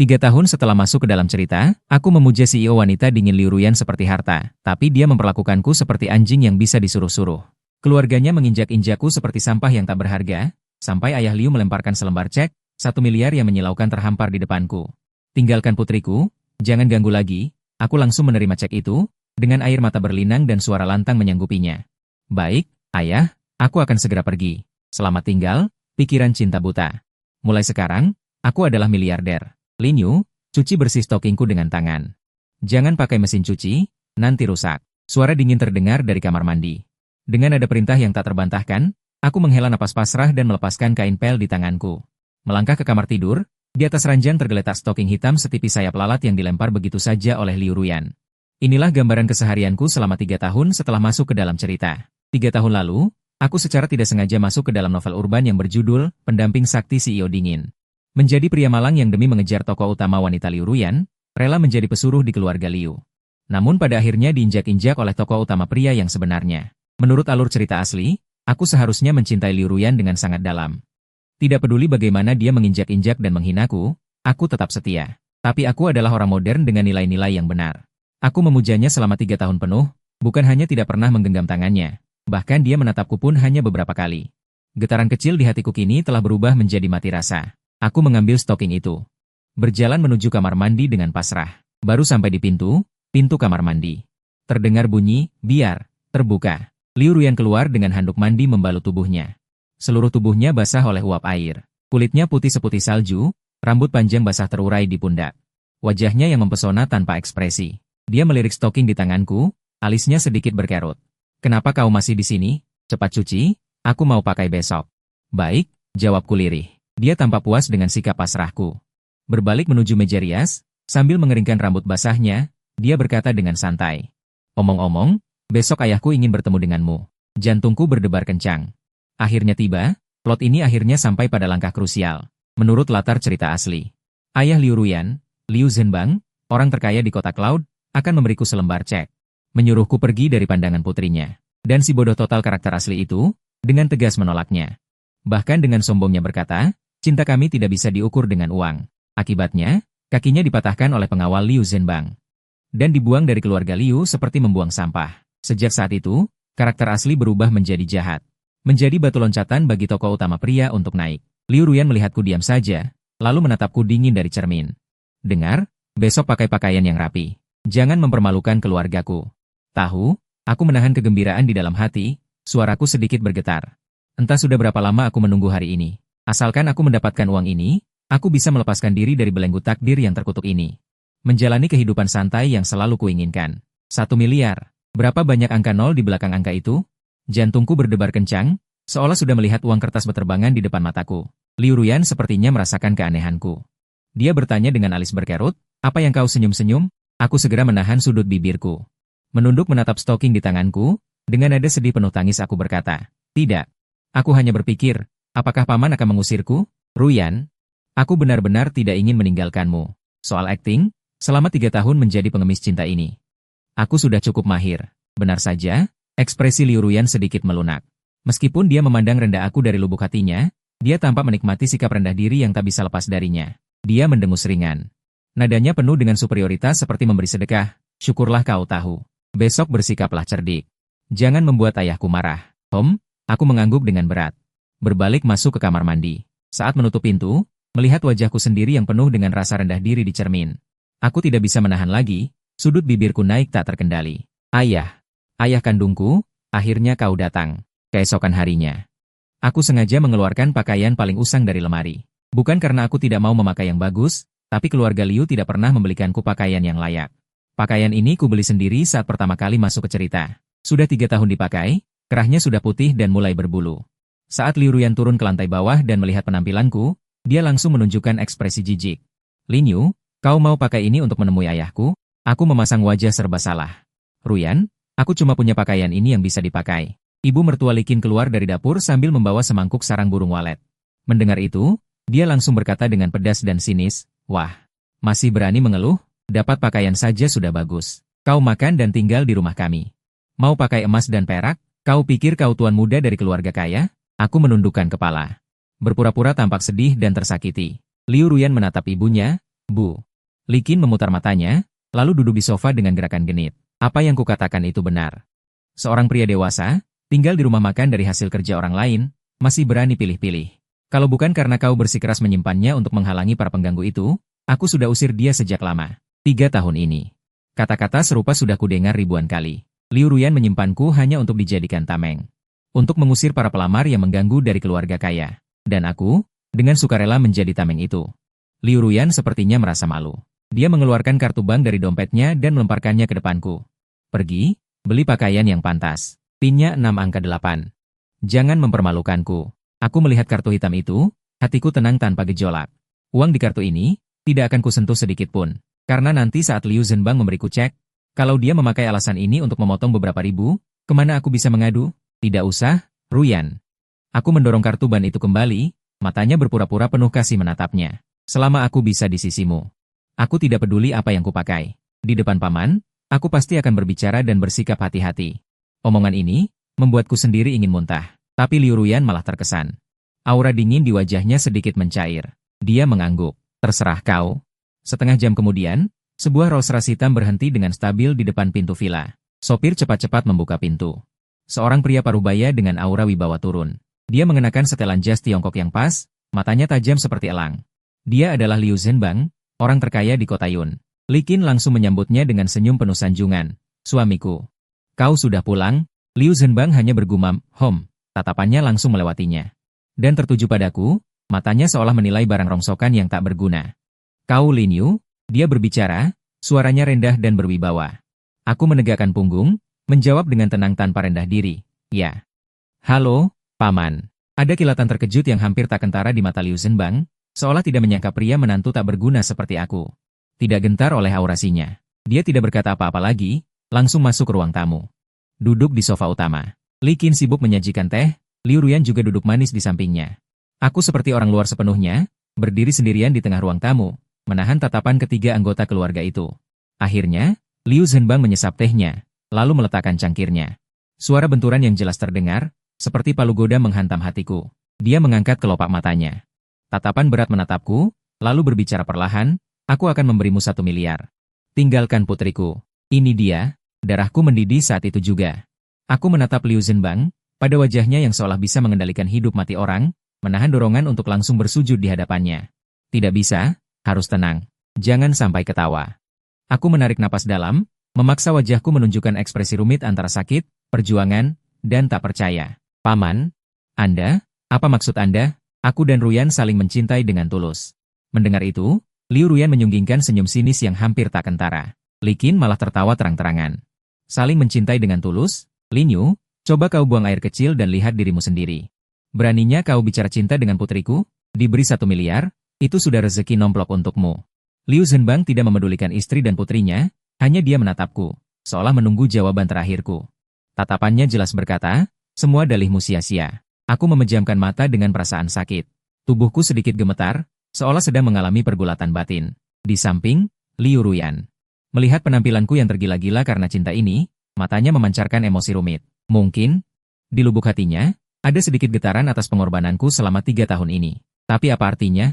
3 tahun setelah masuk ke dalam cerita, aku memuja CEO wanita dingin Liu Ruyan seperti harta, tapi dia memperlakukanku seperti anjing yang bisa disuruh-suruh. Keluarganya menginjak-injakku seperti sampah yang tak berharga, sampai ayah Liu melemparkan selembar cek, 1 miliar yang menyilaukan terhampar di depanku. Tinggalkan putriku, jangan ganggu lagi, aku langsung menerima cek itu, dengan air mata berlinang dan suara lantang menyanggupinya. Baik, ayah, aku akan segera pergi. Selamat tinggal, pikiran cinta buta. Mulai sekarang, aku adalah miliarder. Lin Yu, cuci bersih stokingku dengan tangan. Jangan pakai mesin cuci, nanti rusak. Suara dingin terdengar dari kamar mandi. Dengan ada perintah yang tak terbantahkan, aku menghela napas pasrah dan melepaskan kain pel di tanganku. Melangkah ke kamar tidur, di atas ranjang tergeletak stoking hitam setipis sayap lalat yang dilempar begitu saja oleh Liu Ruyan. Inilah gambaran keseharianku selama 3 tahun setelah masuk ke dalam cerita. 3 tahun lalu, aku secara tidak sengaja masuk ke dalam novel urban yang berjudul Pendamping Sakti CEO Dingin. Menjadi pria malang yang demi mengejar tokoh utama wanita Liu Ruyan, rela menjadi pesuruh di keluarga Liu. Namun pada akhirnya diinjak-injak oleh tokoh utama pria yang sebenarnya. Menurut alur cerita asli, aku seharusnya mencintai Liu Ruyan dengan sangat dalam. Tidak peduli bagaimana dia menginjak-injak dan menghinaku, aku tetap setia. Tapi aku adalah orang modern dengan nilai-nilai yang benar. Aku memujanya selama 3 tahun penuh, bukan hanya tidak pernah menggenggam tangannya, bahkan dia menatapku pun hanya beberapa kali. Getaran kecil di hatiku kini telah berubah menjadi mati rasa. Aku mengambil stoking itu. Berjalan menuju kamar mandi dengan pasrah. Baru sampai di pintu kamar mandi. Terdengar bunyi, biar, terbuka. Liu Ruyan keluar dengan handuk mandi membalut tubuhnya. Seluruh tubuhnya basah oleh uap air. Kulitnya putih seputih salju, rambut panjang basah terurai di pundak. Wajahnya yang mempesona tanpa ekspresi. Dia melirik stoking di tanganku, alisnya sedikit berkerut. Kenapa kau masih di sini? Cepat cuci, aku mau pakai besok. Baik, jawabku lirih. Dia tampak puas dengan sikap pasrahku. Berbalik menuju meja rias, sambil mengeringkan rambut basahnya, dia berkata dengan santai. Omong-omong, besok ayahku ingin bertemu denganmu. Jantungku berdebar kencang. Akhirnya tiba, plot ini akhirnya sampai pada langkah krusial. Menurut latar cerita asli, ayah Liu Ruyan, Liu Zhenbang, orang terkaya di kota Cloud, akan memberiku selembar cek. Menyuruhku pergi dari pandangan putrinya. Dan si bodoh total karakter asli itu, dengan tegas menolaknya. Bahkan dengan sombongnya berkata, cinta kami tidak bisa diukur dengan uang. Akibatnya, kakinya dipatahkan oleh pengawal Liu Zhenbang. Dan dibuang dari keluarga Liu seperti membuang sampah. Sejak saat itu, karakter asli berubah menjadi jahat. Menjadi batu loncatan bagi tokoh utama pria untuk naik. Liu Ruyan melihatku diam saja, lalu menatapku dingin dari cermin. Dengar, besok pakai pakaian yang rapi. Jangan mempermalukan keluargaku. Tahu, aku menahan kegembiraan di dalam hati, suaraku sedikit bergetar. Entah sudah berapa lama aku menunggu hari ini. Asalkan aku mendapatkan uang ini, aku bisa melepaskan diri dari belenggu takdir yang terkutuk ini. Menjalani kehidupan santai yang selalu kuinginkan. 1 miliar. Berapa banyak angka nol di belakang angka itu? Jantungku berdebar kencang, seolah sudah melihat uang kertas berterbangan di depan mataku. Liu Ruyan sepertinya merasakan keanehanku. Dia bertanya dengan alis berkerut, apa yang kau senyum-senyum? Aku segera menahan sudut bibirku. Menunduk menatap stoking di tanganku, dengan nada sedih penuh tangis aku berkata, tidak. Aku hanya berpikir, apakah paman akan mengusirku? Ruyan, aku benar-benar tidak ingin meninggalkanmu. Soal akting, selama 3 tahun menjadi pengemis cinta ini. Aku sudah cukup mahir. Benar saja, ekspresi Liu Ruyan sedikit melunak. Meskipun dia memandang rendah aku dari lubuk hatinya, dia tampak menikmati sikap rendah diri yang tak bisa lepas darinya. Dia mendengus ringan. Nadanya penuh dengan superioritas seperti memberi sedekah. Syukurlah kau tahu. Besok bersikaplah cerdik. Jangan membuat ayahku marah. Aku mengangguk dengan berat. Berbalik masuk ke kamar mandi. Saat menutup pintu, melihat wajahku sendiri yang penuh dengan rasa rendah diri di cermin. Aku tidak bisa menahan lagi, sudut bibirku naik tak terkendali. Ayah kandungku, akhirnya kau datang. Keesokan harinya, aku sengaja mengeluarkan pakaian paling usang dari lemari. Bukan karena aku tidak mau memakai yang bagus, tapi keluarga Liu tidak pernah membelikanku pakaian yang layak. Pakaian ini kubeli sendiri saat pertama kali masuk ke cerita. Sudah 3 tahun dipakai, kerahnya sudah putih dan mulai berbulu. Saat Liu Ruyan turun ke lantai bawah dan melihat penampilanku, dia langsung menunjukkan ekspresi jijik. Lin Yu, kau mau pakai ini untuk menemui ayahku? Aku memasang wajah serba salah. Ruyan, aku cuma punya pakaian ini yang bisa dipakai. Ibu mertua Likin keluar dari dapur sambil membawa semangkuk sarang burung walet. Mendengar itu, dia langsung berkata dengan pedas dan sinis, wah, masih berani mengeluh? Dapat pakaian saja sudah bagus. Kau makan dan tinggal di rumah kami. Mau pakai emas dan perak? Kau pikir kau tuan muda dari keluarga kaya? Aku menundukkan kepala. Berpura-pura tampak sedih dan tersakiti. Liu Ruyan menatap ibunya, Bu. Li Qin memutar matanya, lalu duduk di sofa dengan gerakan genit. Apa yang kukatakan itu benar. Seorang pria dewasa, tinggal di rumah makan dari hasil kerja orang lain, masih berani pilih-pilih. Kalau bukan karena kau bersikeras menyimpannya untuk menghalangi para pengganggu itu, aku sudah usir dia sejak lama. 3 tahun ini. Kata-kata serupa sudah kudengar ribuan kali. Liu Ruyan menyimpanku hanya untuk dijadikan tameng. Untuk mengusir para pelamar yang mengganggu dari keluarga kaya. Dan aku, dengan sukarela menjadi tameng itu. Liu Ruyan sepertinya merasa malu. Dia mengeluarkan kartu bank dari dompetnya dan melemparkannya ke depanku. Pergi, beli pakaian yang pantas. PIN-nya 6 angka 8. Jangan mempermalukanku. Aku melihat kartu hitam itu, hatiku tenang tanpa gejolak. Uang di kartu ini, tidak akan kusentuh sedikit pun. Karena nanti saat Liu Zhenbang memberiku cek, kalau dia memakai alasan ini untuk memotong beberapa ribu, kemana aku bisa mengadu? Tidak usah, Ruyan. Aku mendorong kartu ban itu kembali, matanya berpura-pura penuh kasih menatapnya. Selama aku bisa di sisimu. Aku tidak peduli apa yang kupakai. Di depan paman, aku pasti akan berbicara dan bersikap hati-hati. Omongan ini, membuatku sendiri ingin muntah. Tapi Liu Ruyan malah terkesan. Aura dingin di wajahnya sedikit mencair. Dia mengangguk. Terserah kau. Setengah jam kemudian, sebuah Rolls-Royce hitam berhenti dengan stabil di depan pintu villa. Sopir cepat-cepat membuka pintu. Seorang pria parubaya dengan aura wibawa turun. Dia mengenakan setelan jas Tiongkok yang pas, matanya tajam seperti elang. Dia adalah Liu Zhenbang, orang terkaya di kota Yun. Li Qin langsung menyambutnya dengan senyum penuh sanjungan. Suamiku. Kau sudah pulang? Liu Zhenbang hanya bergumam, "Hom." Tatapannya langsung melewatinya. Dan tertuju padaku, matanya seolah menilai barang rongsokan yang tak berguna. Kau Lin Yu? Dia berbicara, suaranya rendah dan berwibawa. Aku menegakkan punggung, menjawab dengan tenang tanpa rendah diri. Ya. Halo, Paman. Ada kilatan terkejut yang hampir tak kentara di mata Liu Zhenbang, seolah tidak menyangka pria menantu tak berguna seperti aku. Tidak gentar oleh aurasinya. Dia tidak berkata apa-apa lagi, langsung masuk ke ruang tamu. Duduk di sofa utama. Li Qin sibuk menyajikan teh, Liu Ruyan juga duduk manis di sampingnya. Aku seperti orang luar sepenuhnya, berdiri sendirian di tengah ruang tamu, menahan tatapan ketiga anggota keluarga itu. Akhirnya, Liu Zhenbang menyesap tehnya, lalu meletakkan cangkirnya. Suara benturan yang jelas terdengar, seperti palu goda menghantam hatiku. Dia mengangkat kelopak matanya. Tatapan berat menatapku, lalu berbicara perlahan, aku akan memberimu 1 miliar. Tinggalkan putriku. Ini dia, darahku mendidih saat itu juga. Aku menatap Liu Zhenbang, pada wajahnya yang seolah bisa mengendalikan hidup mati orang, menahan dorongan untuk langsung bersujud di hadapannya. Tidak bisa, harus tenang. Jangan sampai ketawa. Aku menarik napas dalam, memaksa wajahku menunjukkan ekspresi rumit antara sakit, perjuangan, dan tak percaya. Paman, Anda? Apa maksud Anda? Aku dan Ruyan saling mencintai dengan tulus. Mendengar itu, Liu Ruyan menyunggingkan senyum sinis yang hampir tak kentara. Li Qin malah tertawa terang-terangan. Saling mencintai dengan tulus? Lin Yu, coba kau buang air kecil dan lihat dirimu sendiri. Beraninya kau bicara cinta dengan putriku? Diberi 1 miliar, itu sudah rezeki nomplok untukmu. Liu Zhenbang tidak memedulikan istri dan putrinya, hanya dia menatapku, seolah menunggu jawaban terakhirku. Tatapannya jelas berkata, semua dalihmu sia-sia. Aku memejamkan mata dengan perasaan sakit. Tubuhku sedikit gemetar, seolah sedang mengalami pergulatan batin. Di samping, Liu Ruyan. Melihat penampilanku yang tergila-gila karena cinta ini, matanya memancarkan emosi rumit. Mungkin, di lubuk hatinya, ada sedikit getaran atas pengorbananku selama 3 tahun ini. Tapi apa artinya?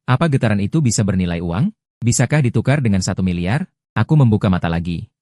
Apa getaran itu bisa bernilai uang? Bisakah ditukar dengan 1 miliar? Aku membuka mata lagi.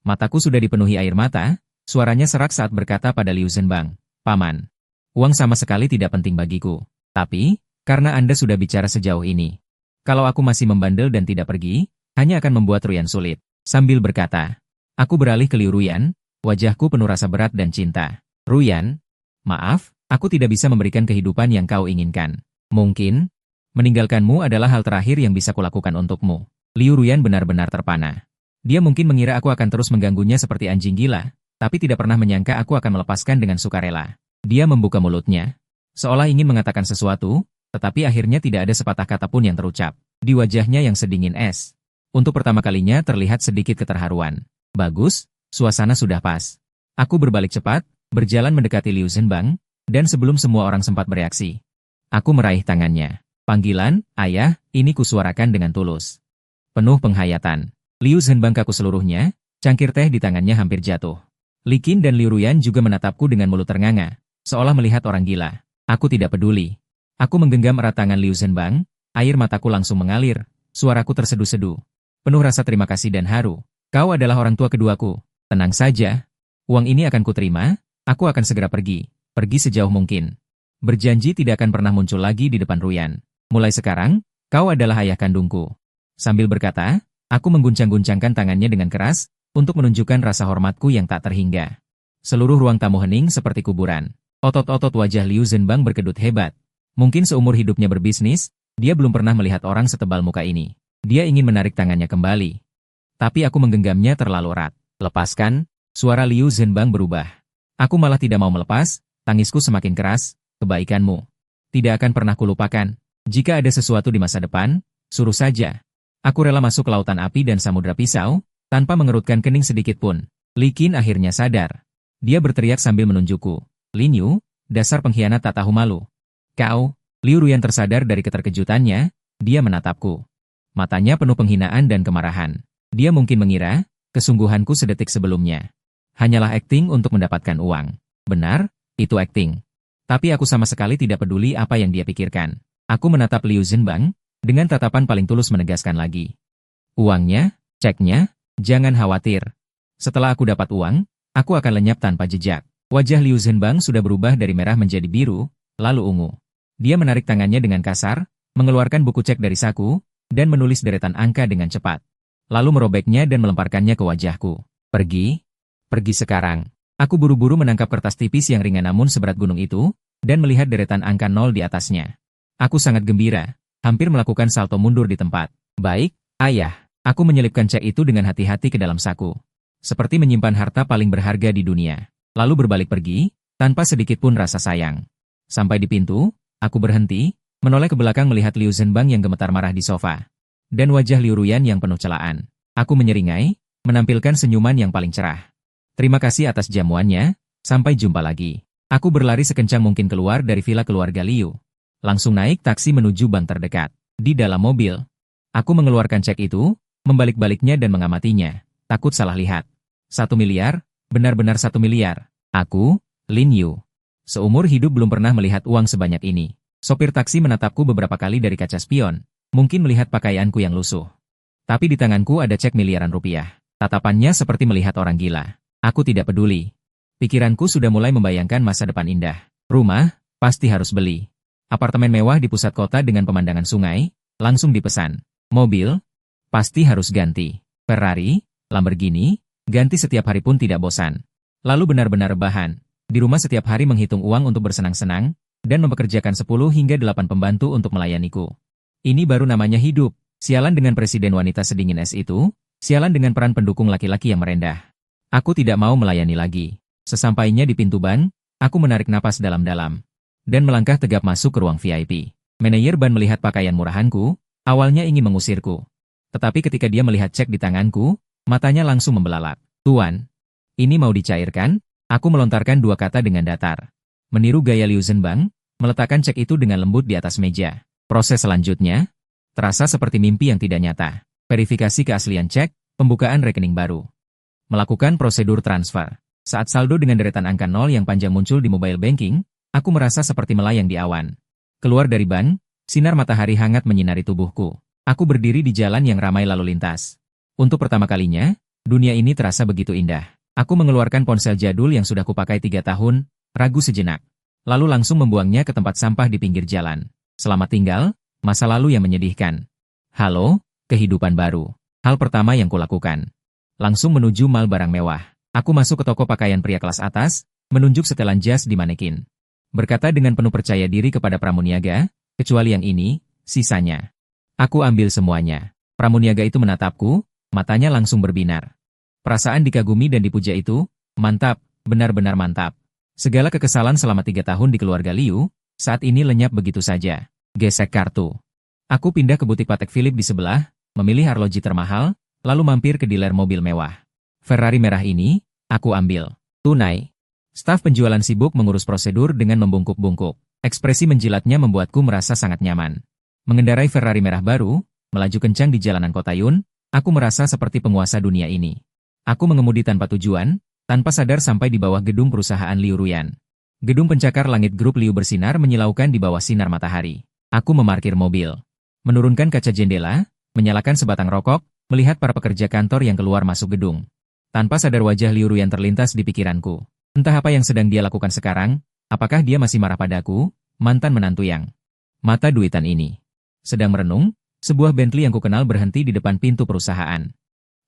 Mataku sudah dipenuhi air mata, suaranya serak saat berkata pada Liu Zhenbang, Paman, uang sama sekali tidak penting bagiku. Tapi, karena Anda sudah bicara sejauh ini. Kalau aku masih membandel dan tidak pergi, hanya akan membuat Ruyan sulit. Sambil berkata, aku beralih ke Liu Ruyan, wajahku penuh rasa berat dan cinta. Ruyan, maaf, aku tidak bisa memberikan kehidupan yang kau inginkan. Mungkin, meninggalkanmu adalah hal terakhir yang bisa kulakukan untukmu. Liu Ruyan benar-benar terpana. Dia mungkin mengira aku akan terus mengganggunya seperti anjing gila, tapi tidak pernah menyangka aku akan melepaskan dengan sukarela. Dia membuka mulutnya, seolah ingin mengatakan sesuatu, tetapi akhirnya tidak ada sepatah kata pun yang terucap. Di wajahnya yang sedingin es, untuk pertama kalinya terlihat sedikit keterharuan. Bagus, suasana sudah pas. Aku berbalik cepat, berjalan mendekati Liu Zhenbang, dan sebelum semua orang sempat bereaksi, aku meraih tangannya. Panggilan, ayah, ini kusuarakan dengan tulus. Penuh penghayatan. Liu Zhenbang kaku seluruhnya, cangkir teh di tangannya hampir jatuh. Li Qin dan Liu Ruyan juga menatapku dengan mulut ternganga, seolah melihat orang gila. Aku tidak peduli. Aku menggenggam erat tangan Liu Zhenbang, air mataku langsung mengalir, Suaraku tersedu-sedu. Penuh rasa terima kasih dan haru. Kau adalah orang tua keduaku. Tenang saja. Uang ini akan kuterima, aku akan segera pergi. Pergi sejauh mungkin. Berjanji tidak akan pernah muncul lagi di depan Ruyan. Mulai sekarang, kau adalah ayah kandungku. Sambil berkata, aku mengguncang-guncangkan tangannya dengan keras, untuk menunjukkan rasa hormatku yang tak terhingga. Seluruh ruang tamu hening seperti kuburan. Otot-otot wajah Liu Zhenbang berkedut hebat. Mungkin seumur hidupnya berbisnis, dia belum pernah melihat orang setebal muka ini. Dia ingin menarik tangannya kembali. Tapi aku menggenggamnya terlalu erat. Lepaskan, suara Liu Zhenbang berubah. Aku malah tidak mau melepas, tangisku semakin keras, kebaikanmu. Tidak akan pernah kulupakan. Jika ada sesuatu di masa depan, suruh saja. Aku rela masuk ke lautan api dan samudra pisau, tanpa mengerutkan kening sedikit pun. Li Qin akhirnya sadar. Dia berteriak sambil menunjukku. Lin Yu, dasar pengkhianat tak tahu malu. Kau, Liu Ruyan tersadar dari keterkejutannya, dia menatapku. Matanya penuh penghinaan dan kemarahan. Dia mungkin mengira, kesungguhanku sedetik sebelumnya. Hanyalah akting untuk mendapatkan uang. Benar, itu akting. Tapi aku sama sekali tidak peduli apa yang dia pikirkan. Aku menatap Liu Zhenbang, dengan tatapan paling tulus menegaskan lagi. Uangnya, ceknya, jangan khawatir. Setelah aku dapat uang, aku akan lenyap tanpa jejak. Wajah Liu Zhenbang sudah berubah dari merah menjadi biru, lalu ungu. Dia menarik tangannya dengan kasar, mengeluarkan buku cek dari saku, dan menulis deretan angka dengan cepat. Lalu merobeknya dan melemparkannya ke wajahku. Pergi sekarang. Aku buru-buru menangkap kertas tipis yang ringan namun seberat gunung itu, dan melihat deretan angka 0 di atasnya. Aku sangat gembira, hampir melakukan salto mundur di tempat. Baik, ayah. Aku menyelipkan cek itu dengan hati-hati ke dalam saku. Seperti menyimpan harta paling berharga di dunia. Lalu berbalik pergi, tanpa sedikit pun rasa sayang. Sampai di pintu, aku berhenti, menoleh ke belakang melihat Liu Zhenbang yang gemetar marah di sofa. Dan wajah Liu Ruyan yang penuh celaan. Aku menyeringai, menampilkan senyuman yang paling cerah. Terima kasih atas jamuannya, sampai jumpa lagi. Aku berlari sekencang mungkin keluar dari villa keluarga Liu. Langsung naik taksi menuju bank terdekat. Di dalam mobil, aku mengeluarkan cek itu, membalik-baliknya dan mengamatinya. Takut salah lihat. 1 miliar, benar-benar 1 miliar. Aku, Lin Yu. Seumur hidup belum pernah melihat uang sebanyak ini. Sopir taksi menatapku beberapa kali dari kaca spion. Mungkin melihat pakaianku yang lusuh. Tapi di tanganku ada cek miliaran rupiah. Tatapannya seperti melihat orang gila. Aku tidak peduli. Pikiranku sudah mulai membayangkan masa depan indah. Rumah, pasti harus beli. Apartemen mewah di pusat kota dengan pemandangan sungai, langsung dipesan. Mobil, pasti harus ganti. Ferrari, Lamborghini, ganti setiap hari pun tidak bosan. Lalu benar-benar rebahan. Di rumah setiap hari menghitung uang untuk bersenang-senang, dan mempekerjakan 10 hingga 8 pembantu untuk melayaniku. Ini baru namanya hidup. Sialan dengan presiden wanita sedingin es itu, sialan dengan peran pendukung laki-laki yang merendah. Aku tidak mau melayani lagi. Sesampainya di pintu ban, aku menarik napas dalam-dalam. Dan melangkah tegap masuk ke ruang VIP. Manajer ban melihat pakaian murahanku, awalnya ingin mengusirku. Tetapi ketika dia melihat cek di tanganku, matanya langsung membelalak. Tuan, ini mau dicairkan? Aku melontarkan 2 kata dengan datar. Meniru gaya Liu Zhenbang, meletakkan cek itu dengan lembut di atas meja. Proses selanjutnya, terasa seperti mimpi yang tidak nyata. Verifikasi keaslian cek, pembukaan rekening baru. Melakukan prosedur transfer. Saat saldo dengan deretan angka 0 yang panjang muncul di mobile banking, aku merasa seperti melayang di awan. Keluar dari ban, sinar matahari hangat menyinari tubuhku. Aku berdiri di jalan yang ramai lalu lintas. Untuk pertama kalinya, dunia ini terasa begitu indah. Aku mengeluarkan ponsel jadul yang sudah kupakai 3 tahun, ragu sejenak. Lalu langsung membuangnya ke tempat sampah di pinggir jalan. Selamat tinggal, masa lalu yang menyedihkan. Halo, kehidupan baru. Hal pertama yang kulakukan. Langsung menuju mal barang mewah. Aku masuk ke toko pakaian pria kelas atas, menunjuk setelan jas di manekin. Berkata dengan penuh percaya diri kepada pramuniaga, kecuali yang ini, sisanya. Aku ambil semuanya. Pramuniaga itu menatapku, matanya langsung berbinar. Perasaan dikagumi dan dipuja itu, mantap, benar-benar mantap. Segala kekesalan selama 3 tahun di keluarga Liu, saat ini lenyap begitu saja. Gesek kartu. Aku pindah ke butik Patek Philippe di sebelah, memilih arloji termahal, lalu mampir ke dealer mobil mewah. Ferrari merah ini, aku ambil. Tunai. Staf penjualan sibuk mengurus prosedur dengan membungkuk-bungkuk. Ekspresi menjilatnya membuatku merasa sangat nyaman. Mengendarai Ferrari merah baru, melaju kencang di jalanan kota Yun, aku merasa seperti penguasa dunia ini. Aku mengemudi tanpa tujuan, tanpa sadar sampai di bawah gedung perusahaan Liu Ruyan. Gedung pencakar langit grup Liu bersinar menyilaukan di bawah sinar matahari. Aku memarkir mobil. Menurunkan kaca jendela, menyalakan sebatang rokok, melihat para pekerja kantor yang keluar masuk gedung. Tanpa sadar wajah Liu Ruyan terlintas di pikiranku. Entah apa yang sedang dia lakukan sekarang, apakah dia masih marah padaku, mantan menantu yang mata duitan ini. Sedang merenung, sebuah Bentley yang kukenal berhenti di depan pintu perusahaan.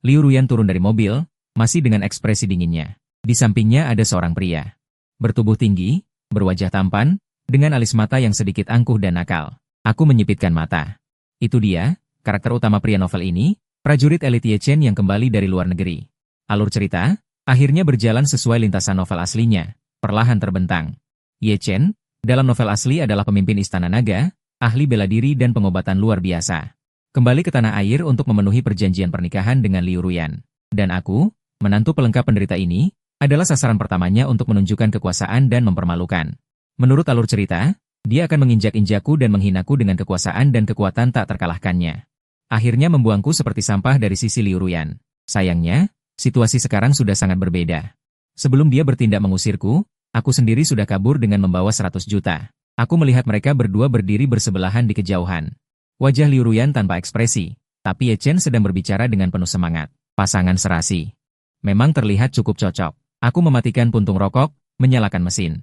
Liu Ruyan turun dari mobil, masih dengan ekspresi dinginnya. Di sampingnya ada seorang pria. Bertubuh tinggi, berwajah tampan, dengan alis mata yang sedikit angkuh dan nakal. Aku menyipitkan mata. Itu dia, karakter utama pria novel ini, prajurit elit Ye Chen yang kembali dari luar negeri. Alur cerita, akhirnya berjalan sesuai lintasan novel aslinya, perlahan terbentang. Ye Chen, dalam novel asli adalah pemimpin Istana Naga, ahli bela diri dan pengobatan luar biasa. Kembali ke tanah air untuk memenuhi perjanjian pernikahan dengan Liu Ruyan. Dan aku, menantu pelengkap penderita ini, adalah sasaran pertamanya untuk menunjukkan kekuasaan dan mempermalukan. Menurut alur cerita, dia akan menginjak-injakku dan menghinaku dengan kekuasaan dan kekuatan tak terkalahkannya. Akhirnya membuangku seperti sampah dari sisi Liu Ruyan. Sayangnya, situasi sekarang sudah sangat berbeda. Sebelum dia bertindak mengusirku, aku sendiri sudah kabur dengan membawa 100 juta. Aku melihat mereka berdua berdiri bersebelahan di kejauhan. Wajah Liu Ruyan tanpa ekspresi, tapi Ye Chen sedang berbicara dengan penuh semangat. Pasangan serasi. Memang terlihat cukup cocok. Aku mematikan puntung rokok, menyalakan mesin.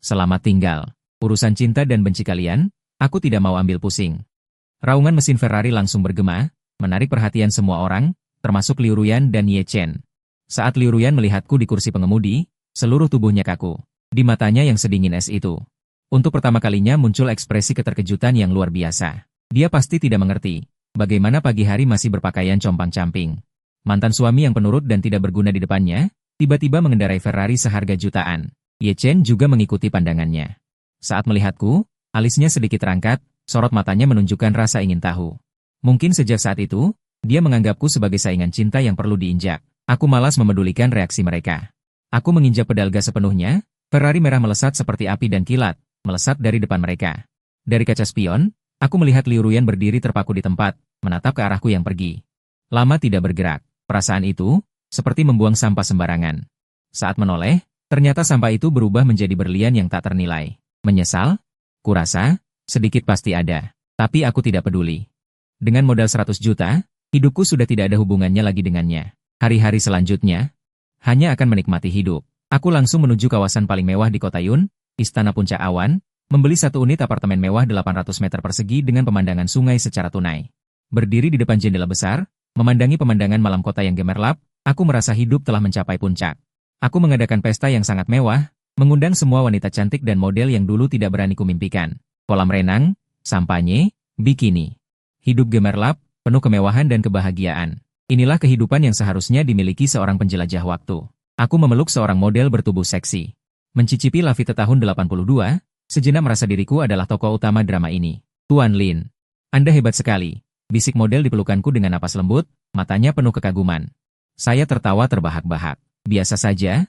Selamat tinggal. Urusan cinta dan benci kalian, aku tidak mau ambil pusing. Raungan mesin Ferrari langsung bergema, menarik perhatian semua orang, termasuk Liu Ruyan dan Ye Chen. Saat Liu Ruyan melihatku di kursi pengemudi, seluruh tubuhnya kaku. Di matanya yang sedingin es itu. Untuk pertama kalinya muncul ekspresi keterkejutan yang luar biasa. Dia pasti tidak mengerti bagaimana pagi hari masih berpakaian compang-camping. Mantan suami yang penurut dan tidak berguna di depannya, tiba-tiba mengendarai Ferrari seharga jutaan. Ye Chen juga mengikuti pandangannya. Saat melihatku, alisnya sedikit terangkat, sorot matanya menunjukkan rasa ingin tahu. Mungkin sejak saat itu, dia menganggapku sebagai saingan cinta yang perlu diinjak. Aku malas memedulikan reaksi mereka. Aku menginjak pedal gas sepenuhnya, Ferrari merah melesat seperti api dan kilat, melesat dari depan mereka. Dari kaca spion, aku melihat Liu Ruyan berdiri terpaku di tempat, menatap ke arahku yang pergi. Lama tidak bergerak. Perasaan itu, seperti membuang sampah sembarangan. Saat menoleh, ternyata sampah itu berubah menjadi berlian yang tak ternilai. Menyesal? Kurasa, sedikit pasti ada. Tapi aku tidak peduli. Dengan modal 100 juta, hidupku sudah tidak ada hubungannya lagi dengannya. Hari-hari selanjutnya, hanya akan menikmati hidup. Aku langsung menuju kawasan paling mewah di Kota Yun, Istana Puncak Awan, membeli satu unit apartemen mewah 800 meter persegi dengan pemandangan sungai secara tunai. Berdiri di depan jendela besar, memandangi pemandangan malam kota yang gemerlap, aku merasa hidup telah mencapai puncak. Aku mengadakan pesta yang sangat mewah, mengundang semua wanita cantik dan model yang dulu tidak berani kumimpikan. Kolam renang, sampanye, bikini. Hidup gemerlap, penuh kemewahan dan kebahagiaan. Inilah kehidupan yang seharusnya dimiliki seorang penjelajah waktu. Aku memeluk seorang model bertubuh seksi. Mencicipi La Vie tahun 82, sejenak merasa diriku adalah tokoh utama drama ini. Tuan Lin, Anda hebat sekali. Bisik model di pelukanku dengan napas lembut, matanya penuh kekaguman. Saya tertawa terbahak-bahak. Biasa saja,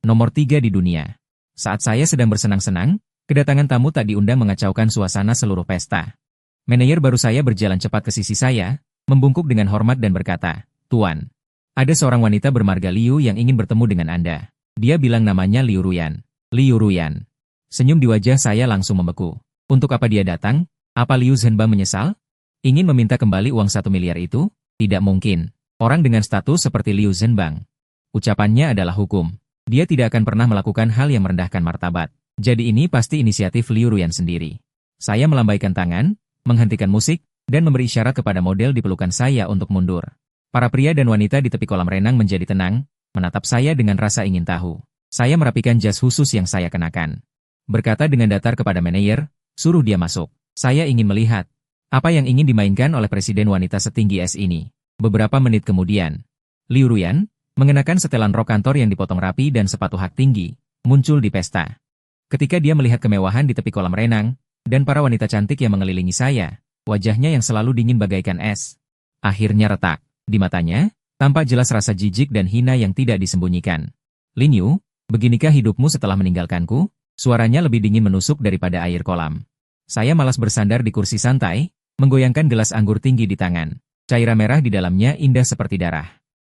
nomor 3 di dunia. Saat saya sedang bersenang-senang, kedatangan tamu tak diundang mengacaukan suasana seluruh pesta. Manajer baru saya berjalan cepat ke sisi saya, membungkuk dengan hormat dan berkata, Tuan, ada seorang wanita bermarga Liu yang ingin bertemu dengan Anda. Dia bilang namanya Liu Ruyan. Liu Ruyan. Senyum di wajah saya langsung membeku. Untuk apa dia datang? Apa Liu Zhenbang menyesal? Ingin meminta kembali uang 1 miliar itu? Tidak mungkin. Orang dengan status seperti Liu Zhenbang. Ucapannya adalah hukum. Dia tidak akan pernah melakukan hal yang merendahkan martabat. Jadi ini pasti inisiatif Liu Ruyan sendiri. Saya melambaikan tangan, menghentikan musik, dan memberi isyarat kepada model di pelukan saya untuk mundur. Para pria dan wanita di tepi kolam renang menjadi tenang, menatap saya dengan rasa ingin tahu. Saya merapikan jas khusus yang saya kenakan. Berkata dengan datar kepada manajer, suruh dia masuk. Saya ingin melihat apa yang ingin dimainkan oleh presiden wanita setinggi es ini. Beberapa menit kemudian, Liu Ruyan, mengenakan setelan rok kantor yang dipotong rapi dan sepatu hak tinggi, muncul di pesta. Ketika dia melihat kemewahan di tepi kolam renang, dan para wanita cantik yang mengelilingi saya, wajahnya yang selalu dingin bagaikan es, akhirnya retak. Di matanya, tampak jelas rasa jijik dan hina yang tidak disembunyikan. Lin Yu, beginikah hidupmu setelah meninggalkanku? Suaranya lebih dingin menusuk daripada air kolam. Saya malas bersandar di kursi santai, menggoyangkan gelas anggur tinggi di tangan. Cairan merah di dalamnya indah seperti darah.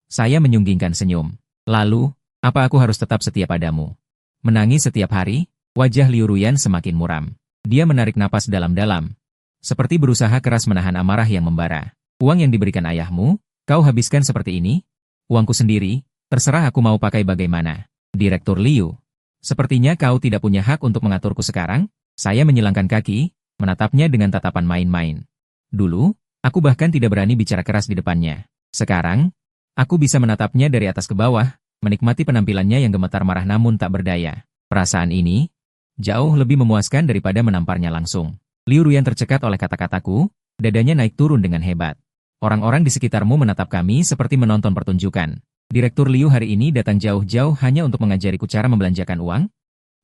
Saya menyunggingkan senyum. Lalu, apa aku harus tetap setia padamu? Menangis setiap hari, wajah Liu Ruyan semakin muram. Dia menarik napas dalam-dalam. seperti berusaha keras menahan amarah yang membara. Uang yang diberikan ayahmu, kau habiskan seperti ini? Uangku sendiri, terserah aku mau pakai bagaimana. Direktur Liu, sepertinya kau tidak punya hak untuk mengaturku sekarang. Saya menyilangkan kaki, menatapnya dengan tatapan main-main. Dulu, aku bahkan tidak berani bicara keras di depannya. Sekarang, aku bisa menatapnya dari atas ke bawah, menikmati penampilannya yang gemetar marah namun tak berdaya. Perasaan ini jauh lebih memuaskan daripada menamparnya langsung. Liu Ruyan tercekat oleh kata-kataku, dadanya naik turun dengan hebat. Orang-orang di sekitarmu menatap kami seperti menonton pertunjukan. Direktur Liu hari ini datang jauh-jauh hanya untuk mengajariku cara membelanjakan uang?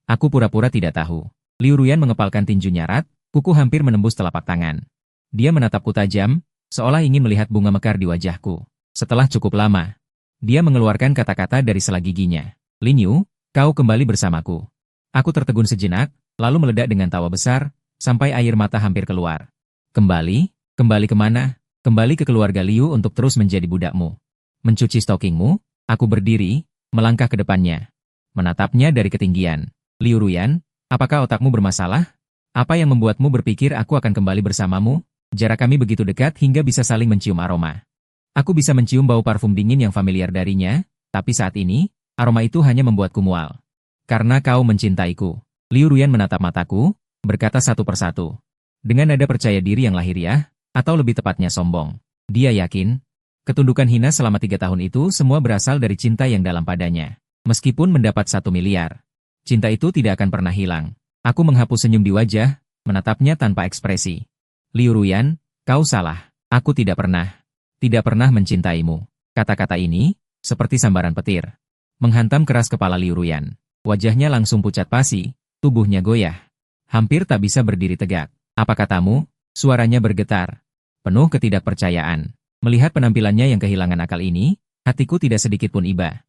Aku pura-pura tidak tahu. Liu Ruyan mengepalkan tinju nyarat, kuku hampir menembus telapak tangan. Dia menatapku tajam, seolah ingin melihat bunga mekar di wajahku. Setelah cukup lama, dia mengeluarkan kata-kata dari sela giginya. Lin Yu, kau kembali bersamaku. Aku tertegun sejenak, lalu meledak dengan tawa besar, sampai air mata hampir keluar. Kembali? Kembali kemana? Kembali ke keluarga Liu untuk terus menjadi budakmu. Mencuci stokingmu? Aku berdiri, melangkah ke depannya. Menatapnya dari ketinggian. Liu Ruyan, apakah otakmu bermasalah? Apa yang membuatmu berpikir aku akan kembali bersamamu? Jarak kami begitu dekat hingga bisa saling mencium aroma. Aku bisa mencium bau parfum dingin yang familiar darinya, tapi saat ini, aroma itu hanya membuatku mual. Karena kau mencintaiku. Liu Ruyan menatap mataku, berkata satu persatu. Dengan nada percaya diri yang lahiriah, atau lebih tepatnya sombong. Dia yakin, ketundukan hina selama 3 tahun itu semua berasal dari cinta yang dalam padanya. Meskipun mendapat 1 miliar. Cinta itu tidak akan pernah hilang. Aku menghapus senyum di wajah, menatapnya tanpa ekspresi. Liu Ruyan, kau salah. Aku tidak pernah mencintaimu. Kata-kata ini, seperti sambaran petir. Menghantam keras kepala Liu Ruyan. Wajahnya langsung pucat pasi, tubuhnya goyah. Hampir tak bisa berdiri tegak. Apa katamu? Suaranya bergetar. Penuh ketidakpercayaan. Melihat penampilannya yang kehilangan akal ini, hatiku tidak sedikit pun iba.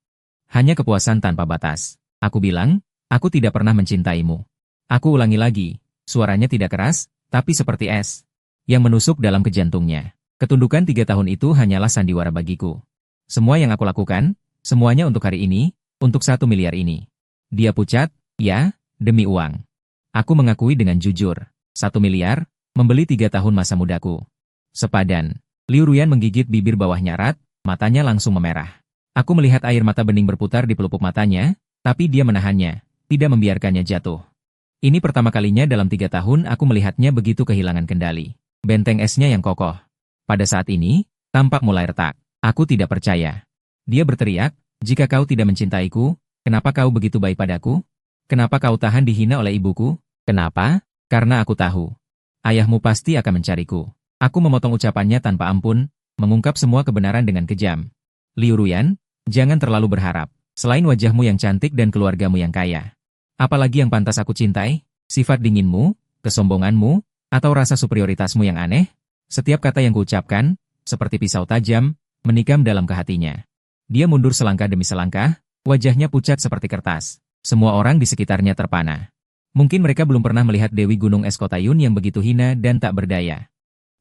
Hanya kepuasan tanpa batas. Aku bilang, aku tidak pernah mencintaimu. Aku ulangi lagi, suaranya tidak keras, tapi seperti es, yang menusuk dalam kejantungnya. Ketundukan 3 tahun itu hanyalah sandiwara bagiku. Semua yang aku lakukan, semuanya untuk hari ini, untuk 1 miliar ini. Dia pucat, ya, demi uang. Aku mengakui dengan jujur, 1 miliar, membeli 3 tahun masa mudaku. Sepadan. Liu Ruyan menggigit bibir bawah nyarat, matanya langsung memerah. Aku melihat air mata bening berputar di pelupuk matanya, tapi dia menahannya, tidak membiarkannya jatuh. Ini pertama kalinya dalam 3 tahun aku melihatnya begitu kehilangan kendali. Benteng esnya yang kokoh. Pada saat ini, tampak mulai retak. Aku tidak percaya. Dia berteriak, jika kau tidak mencintaiku, kenapa kau begitu baik padaku? Kenapa kau tahan dihina oleh ibuku? Kenapa? Karena aku tahu. Ayahmu pasti akan mencariku. Aku memotong ucapannya tanpa ampun, mengungkap semua kebenaran dengan kejam. Liu Ruyan, jangan terlalu berharap. Selain wajahmu yang cantik dan keluargamu yang kaya. Apalagi yang pantas aku cintai? Sifat dinginmu, kesombonganmu, atau rasa superioritasmu yang aneh? Setiap kata yang kuucapkan, seperti pisau tajam, menikam dalam ke hatinya. Dia mundur selangkah demi selangkah, wajahnya pucat seperti kertas. Semua orang di sekitarnya terpana. Mungkin mereka belum pernah melihat Dewi Gunung Es Kotayun yang begitu hina dan tak berdaya.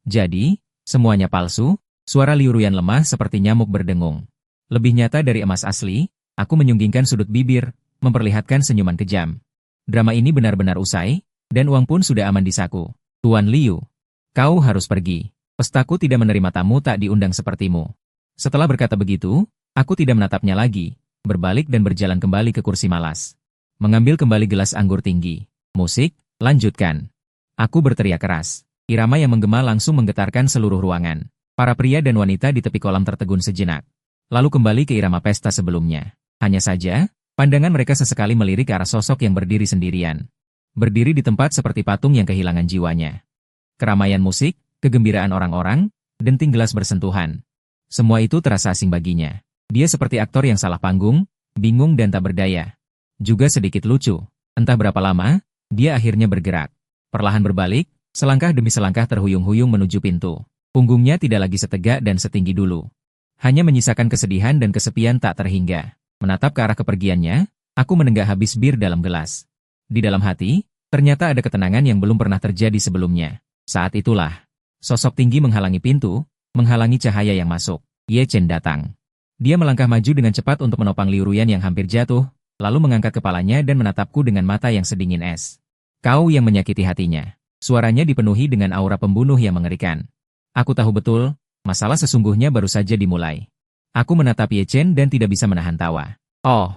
Jadi, semuanya palsu, suara Liu Ruyan lemah seperti nyamuk berdengung. Lebih nyata dari emas asli, aku menyunggingkan sudut bibir, memperlihatkan senyuman kejam. Drama ini benar-benar usai, dan uang pun sudah aman di saku. Tuan Liu, kau harus pergi. Pestaku tidak menerima tamu tak diundang sepertimu. Setelah berkata begitu, aku tidak menatapnya lagi, berbalik dan berjalan kembali ke kursi malas. Mengambil kembali gelas anggur tinggi. Musik, lanjutkan. Aku berteriak keras. Irama yang menggema langsung menggetarkan seluruh ruangan. Para pria dan wanita di tepi kolam tertegun sejenak. Lalu kembali ke irama pesta sebelumnya. Hanya saja, pandangan mereka sesekali melirik ke arah sosok yang berdiri sendirian. Berdiri di tempat seperti patung yang kehilangan jiwanya. Keramaian musik, kegembiraan orang-orang, denting gelas bersentuhan. Semua itu terasa asing baginya. Dia seperti aktor yang salah panggung, bingung dan tak berdaya. Juga sedikit lucu. Entah berapa lama, dia akhirnya bergerak. Perlahan berbalik, selangkah demi selangkah terhuyung-huyung menuju pintu. Punggungnya tidak lagi setegak dan setinggi dulu. Hanya menyisakan kesedihan dan kesepian tak terhingga. Menatap ke arah kepergiannya, aku menenggak habis bir dalam gelas. Di dalam hati, ternyata ada ketenangan yang belum pernah terjadi sebelumnya. Saat itulah, sosok tinggi menghalangi pintu, menghalangi cahaya yang masuk. Ye Chen datang. Dia melangkah maju dengan cepat untuk menopang Liu Ruyan yang hampir jatuh, lalu mengangkat kepalanya dan menatapku dengan mata yang sedingin es. Kau yang menyakiti hatinya. Suaranya dipenuhi dengan aura pembunuh yang mengerikan. Aku tahu betul, masalah sesungguhnya baru saja dimulai. Aku menatap Ye Chen dan tidak bisa menahan tawa. Oh,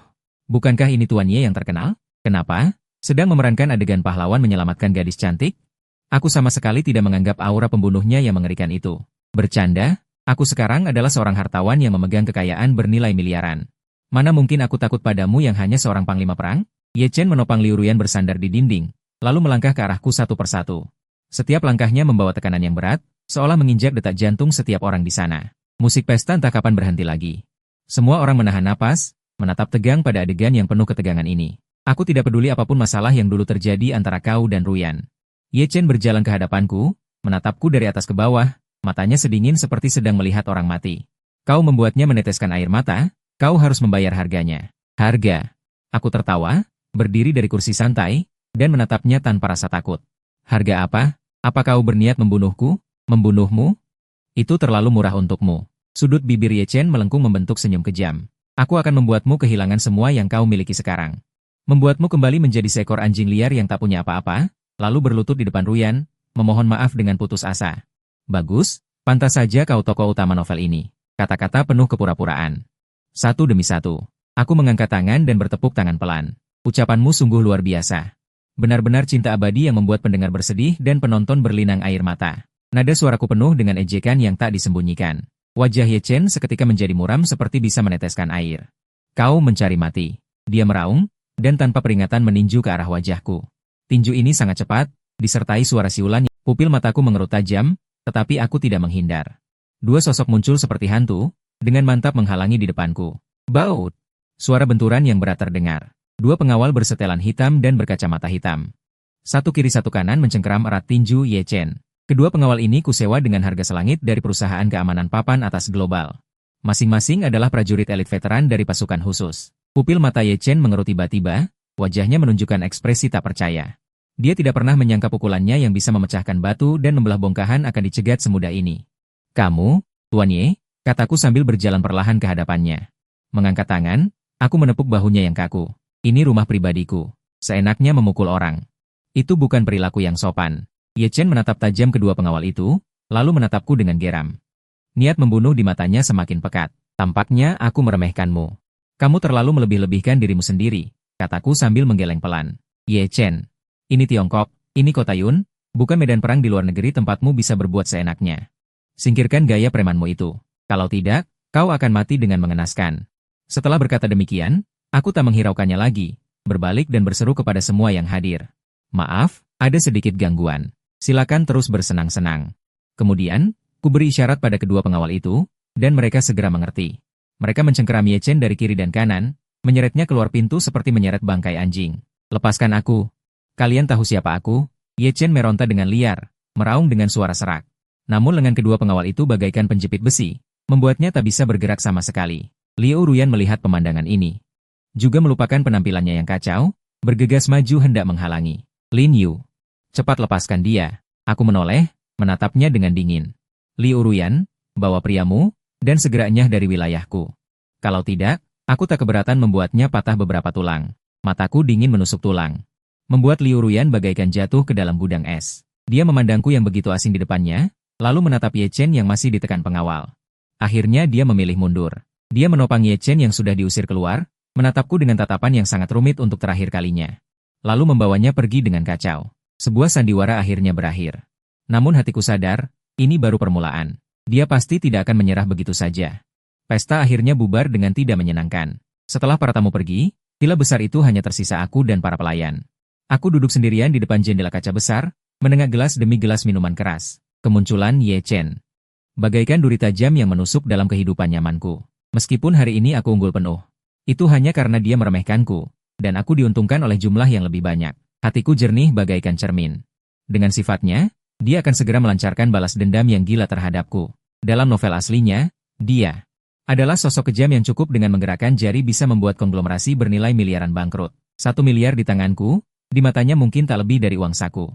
bukankah ini Tuan Ye yang terkenal? Kenapa? Sedang memerankan adegan pahlawan menyelamatkan gadis cantik? Aku sama sekali tidak menganggap aura pembunuhnya yang mengerikan itu. Bercanda, aku sekarang adalah seorang hartawan yang memegang kekayaan bernilai miliaran. Mana mungkin aku takut padamu yang hanya seorang panglima perang? Ye Chen menopang Liu Ruyan bersandar di dinding, lalu melangkah ke arahku satu persatu. Setiap langkahnya membawa tekanan yang berat, seolah menginjak detak jantung setiap orang di sana. Musik pesta entah kapan berhenti lagi. Semua orang menahan napas, menatap tegang pada adegan yang penuh ketegangan ini. Aku tidak peduli apapun masalah yang dulu terjadi antara kau dan Ruyan. Ye Chen berjalan ke hadapanku, menatapku dari atas ke bawah, matanya sedingin seperti sedang melihat orang mati. Kau membuatnya meneteskan air mata, kau harus membayar harganya. Harga. Aku tertawa, berdiri dari kursi santai, dan menatapnya tanpa rasa takut. Harga apa? Apa kau berniat membunuhku? Membunuhmu? Itu terlalu murah untukmu. Sudut bibir Ye Chen melengkung membentuk senyum kejam. Aku akan membuatmu kehilangan semua yang kau miliki sekarang. Membuatmu kembali menjadi seekor anjing liar yang tak punya apa-apa, lalu berlutut di depan Ruyan, memohon maaf dengan putus asa. Bagus, pantas saja kau tokoh utama novel ini. Kata-kata penuh kepura-puraan. Satu demi satu. Aku mengangkat tangan dan bertepuk tangan pelan. Ucapanmu sungguh luar biasa. Benar-benar cinta abadi yang membuat pendengar bersedih dan penonton berlinang air mata. Nada suaraku penuh dengan ejekan yang tak disembunyikan. Wajah Ye Chen seketika menjadi muram seperti bisa meneteskan air. Kau mencari mati. Dia meraung, dan tanpa peringatan meninju ke arah wajahku. Tinju ini sangat cepat, disertai suara siulan. Pupil mataku mengerut tajam, tetapi aku tidak menghindar. Dua sosok muncul seperti hantu, dengan mantap menghalangi di depanku. Baut! Suara benturan yang berat terdengar. Dua pengawal bersetelan hitam dan berkacamata hitam. Satu kiri satu kanan mencengkeram erat tinju Ye Chen. Kedua pengawal ini kusewa dengan harga selangit dari perusahaan keamanan papan atas global. Masing-masing adalah prajurit elit veteran dari pasukan khusus. Pupil mata Ye Chen mengerut tiba-tiba, wajahnya menunjukkan ekspresi tak percaya. Dia tidak pernah menyangka pukulannya yang bisa memecahkan batu dan membelah bongkahan akan dicegat semudah ini. Kamu, Tuan Ye, kataku sambil berjalan perlahan ke hadapannya. Mengangkat tangan, aku menepuk bahunya yang kaku. Ini rumah pribadiku. Seenaknya memukul orang. Itu bukan perilaku yang sopan. Ye Chen menatap tajam kedua pengawal itu, lalu menatapku dengan geram. Niat membunuh di matanya semakin pekat. Tampaknya aku meremehkanmu. Kamu terlalu melebih-lebihkan dirimu sendiri, kataku sambil menggeleng pelan. Ye Chen, ini Tiongkok, ini Kota Yun, bukan medan perang di luar negeri tempatmu bisa berbuat seenaknya. Singkirkan gaya premanmu itu. Kalau tidak, kau akan mati dengan mengenaskan. Setelah berkata demikian, aku tak menghiraukannya lagi, berbalik dan berseru kepada semua yang hadir. Maaf, ada sedikit gangguan. Silakan terus bersenang-senang. Kemudian, ku beri isyarat pada kedua pengawal itu, dan mereka segera mengerti. Mereka mencengkeram Ye Chen dari kiri dan kanan, menyeretnya keluar pintu seperti menyeret bangkai anjing. Lepaskan aku. Kalian tahu siapa aku? Ye Chen meronta dengan liar, meraung dengan suara serak. Namun lengan kedua pengawal itu bagaikan penjepit besi, membuatnya tak bisa bergerak sama sekali. Liu Ruyan melihat pemandangan ini. Juga melupakan penampilannya yang kacau, bergegas maju hendak menghalangi. Lin Yu, cepat lepaskan dia. Aku menoleh, menatapnya dengan dingin. Liu Ruyan, bawa priamu, dan segera enyah dari wilayahku. Kalau tidak, aku tak keberatan membuatnya patah beberapa tulang. Mataku dingin menusuk tulang. Membuat Liu Ruyan bagaikan jatuh ke dalam gudang es. Dia memandangku yang begitu asing di depannya, lalu menatap Ye Chen yang masih ditekan pengawal. Akhirnya dia memilih mundur. Dia menopang Ye Chen yang sudah diusir keluar, menatapku dengan tatapan yang sangat rumit untuk terakhir kalinya. Lalu membawanya pergi dengan kacau. Sebuah sandiwara akhirnya berakhir. Namun hatiku sadar, ini baru permulaan. Dia pasti tidak akan menyerah begitu saja. Pesta akhirnya bubar dengan tidak menyenangkan. Setelah para tamu pergi, villa besar itu hanya tersisa aku dan para pelayan. Aku duduk sendirian di depan jendela kaca besar, menengah gelas demi gelas minuman keras. Kemunculan Ye Chen. Bagaikan duri tajam yang menusuk dalam kehidupan nyamanku. Meskipun hari ini aku unggul penuh. Itu hanya karena dia meremehkanku, dan aku diuntungkan oleh jumlah yang lebih banyak. Hatiku jernih bagaikan cermin. Dengan sifatnya, dia akan segera melancarkan balas dendam yang gila terhadapku. Dalam novel aslinya, dia adalah sosok kejam yang cukup dengan menggerakkan jari bisa membuat konglomerasi bernilai miliaran bangkrut. 1 miliar di tanganku, di matanya mungkin tak lebih dari uang saku.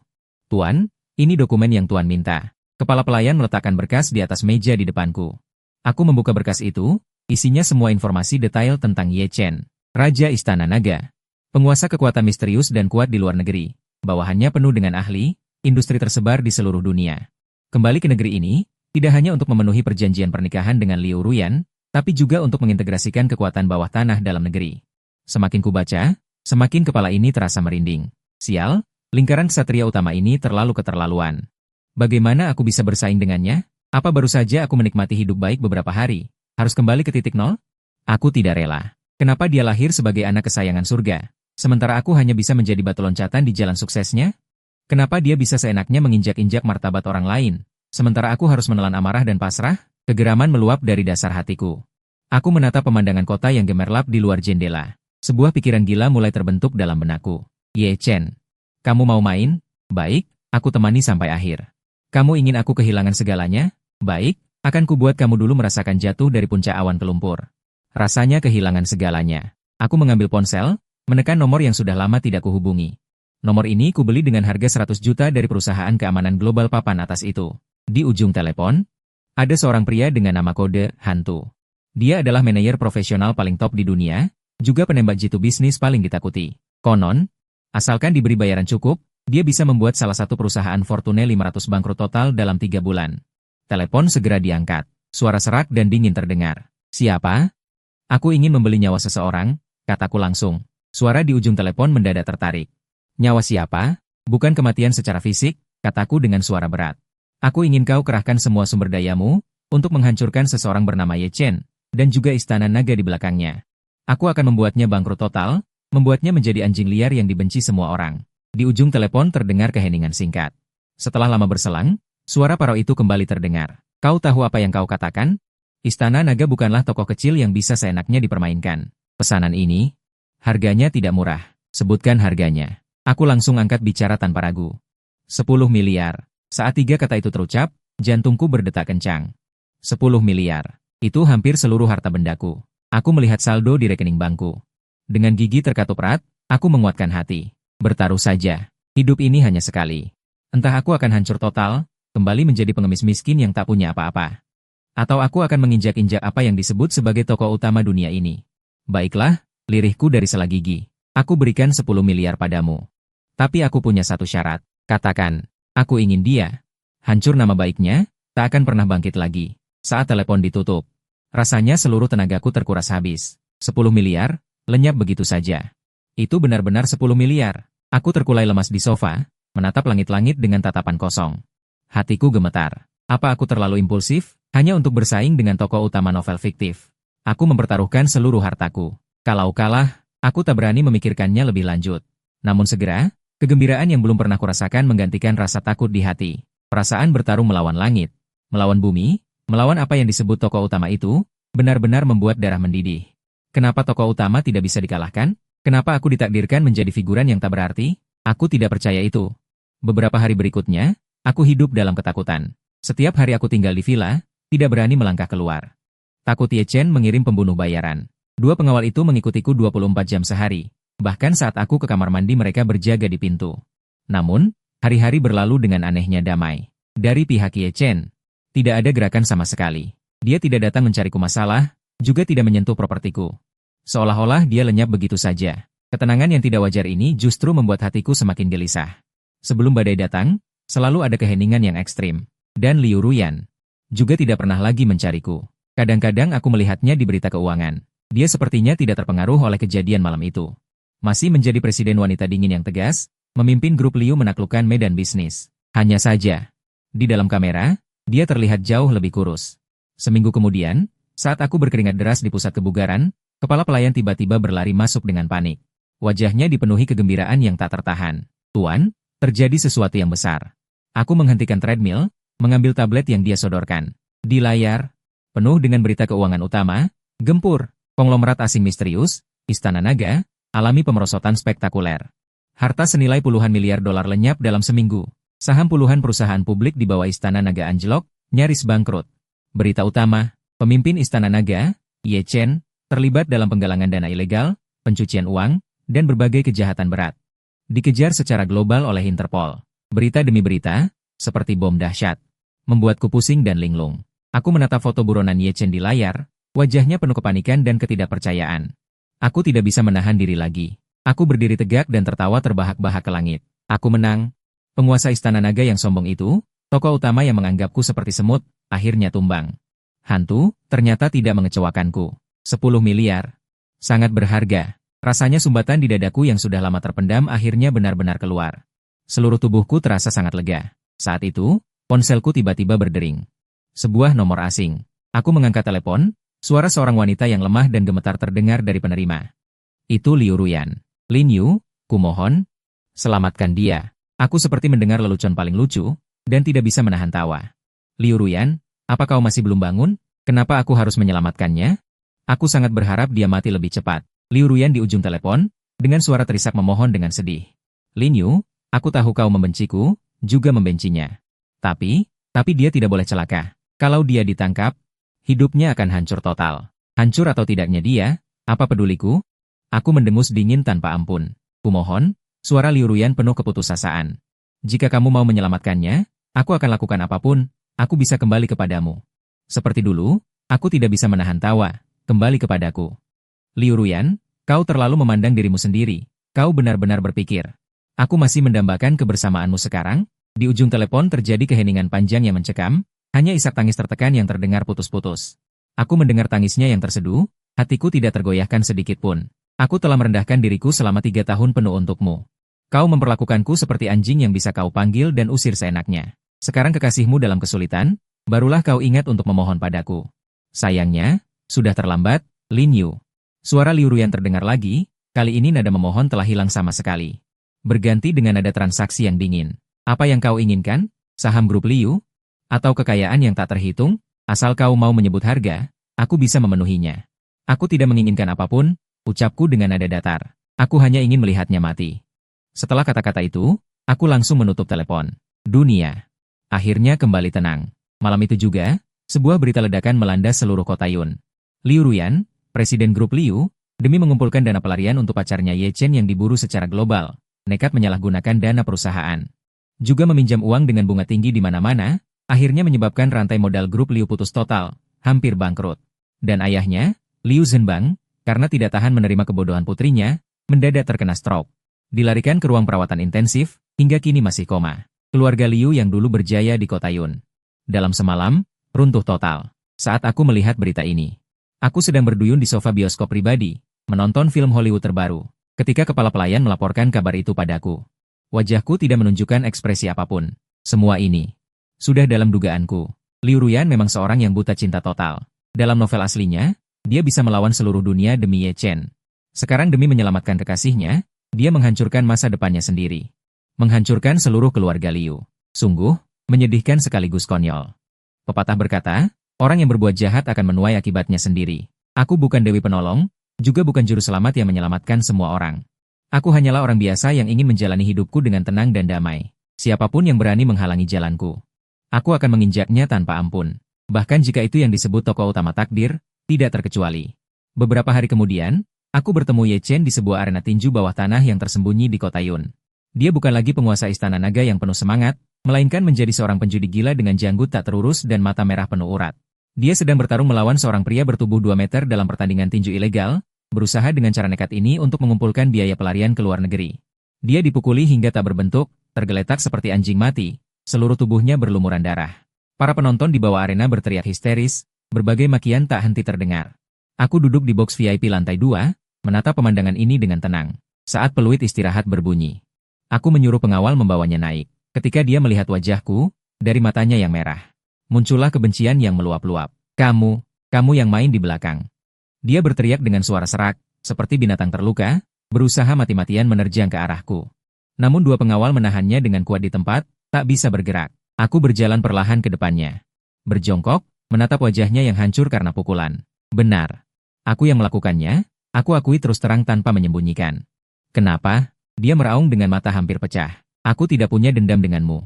Tuan, ini dokumen yang Tuan minta. Kepala pelayan meletakkan berkas di atas meja di depanku. Aku membuka berkas itu, isinya semua informasi detail tentang Ye Chen, Raja Istana Naga. Penguasa kekuatan misterius dan kuat di luar negeri. Bawahannya penuh dengan ahli, industri tersebar di seluruh dunia. Kembali ke negeri ini, tidak hanya untuk memenuhi perjanjian pernikahan dengan Liu Ruyan, tapi juga untuk mengintegrasikan kekuatan bawah tanah dalam negeri. Semakin kubaca, semakin kepala ini terasa merinding. Sial, lingkaran ksatria utama ini terlalu keterlaluan. Bagaimana aku bisa bersaing dengannya? Apa baru saja aku menikmati hidup baik beberapa hari? Harus kembali ke titik nol? Aku tidak rela. Kenapa dia lahir sebagai anak kesayangan surga, sementara aku hanya bisa menjadi batu loncatan di jalan suksesnya? Kenapa dia bisa seenaknya menginjak-injak martabat orang lain, sementara aku harus menelan amarah dan pasrah? Kegeraman meluap dari dasar hatiku. Aku menatap pemandangan kota yang gemerlap di luar jendela. Sebuah pikiran gila mulai terbentuk dalam benakku. Ye Chen, kamu mau main? Baik, aku temani sampai akhir. Kamu ingin aku kehilangan segalanya? Baik, akan kubuat kamu dulu merasakan jatuh dari puncak awan ke lumpur. Rasanya kehilangan segalanya. Aku mengambil ponsel, menekan nomor yang sudah lama tidak kuhubungi. Nomor ini kubeli dengan harga 100 juta dari perusahaan keamanan global papan atas itu. Di ujung telepon, ada seorang pria dengan nama kode Hantu. Dia adalah manajer profesional paling top di dunia, juga penembak jitu bisnis paling ditakuti. Konon, asalkan diberi bayaran cukup, dia bisa membuat salah satu perusahaan Fortune 500 bangkrut total dalam 3 bulan. Telepon segera diangkat. Suara serak dan dingin terdengar. Siapa? Aku ingin membeli nyawa seseorang, kataku langsung. Suara di ujung telepon mendadak tertarik. Nyawa siapa? Bukan kematian secara fisik, kataku dengan suara berat. Aku ingin kau kerahkan semua sumber dayamu untuk menghancurkan seseorang bernama Ye Chen, dan juga istana naga di belakangnya. Aku akan membuatnya bangkrut total, membuatnya menjadi anjing liar yang dibenci semua orang. Di ujung telepon terdengar keheningan singkat. Setelah lama berselang, suara parau itu kembali terdengar. Kau tahu apa yang kau katakan? Istana naga bukanlah tokoh kecil yang bisa seenaknya dipermainkan. Pesanan ini, harganya tidak murah. Sebutkan harganya. Aku langsung angkat bicara tanpa ragu. 10 miliar. Saat 3 kata itu terucap, jantungku berdetak kencang. 10 miliar. Itu hampir seluruh harta bendaku. Aku melihat saldo di rekening bankku. Dengan gigi terkatup erat, aku menguatkan hati. Bertaruh saja. Hidup ini hanya sekali. Entah aku akan hancur total, kembali menjadi pengemis miskin yang tak punya apa-apa. Atau aku akan menginjak-injak apa yang disebut sebagai tokoh utama dunia ini. Baiklah, lirihku dari sela gigi. Aku berikan 10 miliar padamu. Tapi aku punya satu syarat. Katakan, aku ingin dia. Hancur nama baiknya, tak akan pernah bangkit lagi. Saat telepon ditutup, rasanya seluruh tenagaku terkuras habis. 10 miliar, lenyap begitu saja. Itu benar-benar 10 miliar. Aku terkulai lemas di sofa, menatap langit-langit dengan tatapan kosong. Hatiku gemetar. Apa aku terlalu impulsif, hanya untuk bersaing dengan tokoh utama novel fiktif? Aku mempertaruhkan seluruh hartaku. Kalau kalah, aku tak berani memikirkannya lebih lanjut. Namun segera, kegembiraan yang belum pernah kurasakan menggantikan rasa takut di hati. Perasaan bertarung melawan langit, melawan bumi, melawan apa yang disebut tokoh utama itu, benar-benar membuat darah mendidih. Kenapa tokoh utama tidak bisa dikalahkan? Kenapa aku ditakdirkan menjadi figuran yang tak berarti? Aku tidak percaya itu. Beberapa hari berikutnya, aku hidup dalam ketakutan. Setiap hari aku tinggal di villa, tidak berani melangkah keluar. Takut Ye Chen mengirim pembunuh bayaran. 2 pengawal itu mengikutiku 24 jam sehari. Bahkan saat aku ke kamar mandi mereka berjaga di pintu. Namun, hari-hari berlalu dengan anehnya damai. Dari pihak Ye Chen, tidak ada gerakan sama sekali. Dia tidak datang mencariku masalah, juga tidak menyentuh propertiku. Seolah-olah dia lenyap begitu saja. Ketenangan yang tidak wajar ini justru membuat hatiku semakin gelisah. Sebelum badai datang, selalu ada keheningan yang ekstrim. Dan Liu Ruyan juga tidak pernah lagi mencariku. Kadang-kadang aku melihatnya di berita keuangan. Dia sepertinya tidak terpengaruh oleh kejadian malam itu. Masih menjadi presiden wanita dingin yang tegas, memimpin grup Liu menaklukkan medan bisnis. Hanya saja, di dalam kamera, dia terlihat jauh lebih kurus. Seminggu kemudian, saat aku berkeringat deras di pusat kebugaran, kepala pelayan tiba-tiba berlari masuk dengan panik. Wajahnya dipenuhi kegembiraan yang tak tertahan. Tuan, terjadi sesuatu yang besar. Aku menghentikan treadmill, mengambil tablet yang dia sodorkan. Di layar, penuh dengan berita keuangan utama, gempur, konglomerat asing misterius, istana naga, alami pemerosotan spektakuler. Harta senilai puluhan miliar dolar lenyap dalam seminggu. Saham puluhan perusahaan publik di bawah istana naga anjlok, nyaris bangkrut. Berita utama, pemimpin istana naga, Ye Chen, terlibat dalam penggalangan dana ilegal, pencucian uang, dan berbagai kejahatan berat. Dikejar secara global oleh Interpol. Berita demi berita, seperti bom dahsyat, membuatku pusing dan linglung. Aku menatap foto buronan Ye Chen di layar, wajahnya penuh kepanikan dan ketidakpercayaan. Aku tidak bisa menahan diri lagi. Aku berdiri tegak dan tertawa terbahak-bahak ke langit. Aku menang. Penguasa Istana Naga yang sombong itu, tokoh utama yang menganggapku seperti semut, akhirnya tumbang. Hantu, ternyata tidak mengecewakanku. 10 miliar. Sangat berharga. Rasanya sumbatan di dadaku yang sudah lama terpendam akhirnya benar-benar keluar. Seluruh tubuhku terasa sangat lega. Saat itu, ponselku tiba-tiba berdering. Sebuah nomor asing. Aku mengangkat telepon, suara seorang wanita yang lemah dan gemetar terdengar dari penerima. Itu Liu Ruyan. Lin Yu, kumohon, selamatkan dia. Aku seperti mendengar lelucon paling lucu, dan tidak bisa menahan tawa. Liu Ruyan, apa kau masih belum bangun? Kenapa aku harus menyelamatkannya? Aku sangat berharap dia mati lebih cepat. Liu Ruyan di ujung telepon, dengan suara terisak memohon dengan sedih. Lin Yu, aku tahu kau membenciku, juga membencinya. Tapi dia tidak boleh celaka. Kalau dia ditangkap, hidupnya akan hancur total. Hancur atau tidaknya dia, apa peduliku? Aku mendengus dingin tanpa ampun. Kumohon, suara Liu Ruyan penuh keputusasaan. Jika kamu mau menyelamatkannya, aku akan lakukan apapun, aku bisa kembali kepadamu. Seperti dulu, aku tidak bisa menahan tawa, kembali kepadaku. Liu Ruyan, kau terlalu memandang dirimu sendiri, kau benar-benar berpikir. Aku masih mendambakan kebersamaanmu sekarang? Di ujung telepon terjadi keheningan panjang yang mencekam, hanya isak tangis tertekan yang terdengar putus-putus. Aku mendengar tangisnya yang terseduh, hatiku tidak tergoyahkan sedikit pun. Aku telah merendahkan diriku selama 3 tahun penuh untukmu. Kau memperlakukanku seperti anjing yang bisa kau panggil dan usir seenaknya. Sekarang kekasihmu dalam kesulitan, barulah kau ingat untuk memohon padaku. Sayangnya, sudah terlambat, Lin Yu. Suara Liu Ruyan terdengar lagi, kali ini nada memohon telah hilang sama sekali. Berganti dengan nada transaksi yang dingin. Apa yang kau inginkan? Saham grup Liu? Atau kekayaan yang tak terhitung? Asal kau mau menyebut harga, aku bisa memenuhinya. Aku tidak menginginkan apapun, ucapku dengan nada datar. Aku hanya ingin melihatnya mati. Setelah kata-kata itu, aku langsung menutup telepon. Dunia akhirnya kembali tenang. Malam itu juga, sebuah berita ledakan melanda seluruh kota Yun. Liu Ruyan, presiden grup Liu, demi mengumpulkan dana pelarian untuk pacarnya Ye Chen yang diburu secara global, nekat menyalahgunakan dana perusahaan. Juga meminjam uang dengan bunga tinggi di mana-mana, akhirnya menyebabkan rantai modal grup Liu putus total, hampir bangkrut. Dan ayahnya, Liu Zhenbang, karena tidak tahan menerima kebodohan putrinya, mendadak terkena stroke. Dilarikan ke ruang perawatan intensif, hingga kini masih koma. Keluarga Liu yang dulu berjaya di kota Yun. Dalam semalam, runtuh total. Saat aku melihat berita ini, aku sedang berduyun di sofa bioskop pribadi, menonton film Hollywood terbaru, ketika kepala pelayan melaporkan kabar itu padaku. Wajahku tidak menunjukkan ekspresi apapun. Semua ini sudah dalam dugaanku. Liu Ruyan memang seorang yang buta cinta total. Dalam novel aslinya, dia bisa melawan seluruh dunia demi Ye Chen. Sekarang demi menyelamatkan kekasihnya, dia menghancurkan masa depannya sendiri. Menghancurkan seluruh keluarga Liu. Sungguh, menyedihkan sekaligus konyol. Pepatah berkata, orang yang berbuat jahat akan menuai akibatnya sendiri. Aku bukan Dewi Penolong, juga bukan juru selamat yang menyelamatkan semua orang. Aku hanyalah orang biasa yang ingin menjalani hidupku dengan tenang dan damai. Siapapun yang berani menghalangi jalanku, aku akan menginjaknya tanpa ampun. Bahkan jika itu yang disebut tokoh utama takdir, tidak terkecuali. Beberapa hari kemudian, aku bertemu Ye Chen di sebuah arena tinju bawah tanah yang tersembunyi di kota Yun. Dia bukan lagi penguasa istana naga yang penuh semangat, melainkan menjadi seorang penjudi gila dengan janggut tak terurus dan mata merah penuh urat. Dia sedang bertarung melawan seorang pria bertubuh 2 meter dalam pertandingan tinju ilegal, berusaha dengan cara nekat ini untuk mengumpulkan biaya pelarian ke luar negeri. Dia dipukuli hingga tak berbentuk, tergeletak seperti anjing mati, seluruh tubuhnya berlumuran darah. Para penonton di bawah arena berteriak histeris, berbagai makian tak henti terdengar. Aku duduk di box VIP lantai 2, menatap pemandangan ini dengan tenang. Saat peluit istirahat berbunyi, aku menyuruh pengawal membawanya naik. Ketika dia melihat wajahku, dari matanya yang merah, muncullah kebencian yang meluap-luap. Kamu yang main di belakang. Dia berteriak dengan suara serak, seperti binatang terluka, berusaha mati-matian menerjang ke arahku. Namun 2 pengawal menahannya dengan kuat di tempat, tak bisa bergerak. Aku berjalan perlahan ke depannya. Berjongkok, menatap wajahnya yang hancur karena pukulan. Benar. Aku yang melakukannya, aku akui terus terang tanpa menyembunyikan. Kenapa? Dia meraung dengan mata hampir pecah. Aku tidak punya dendam denganmu.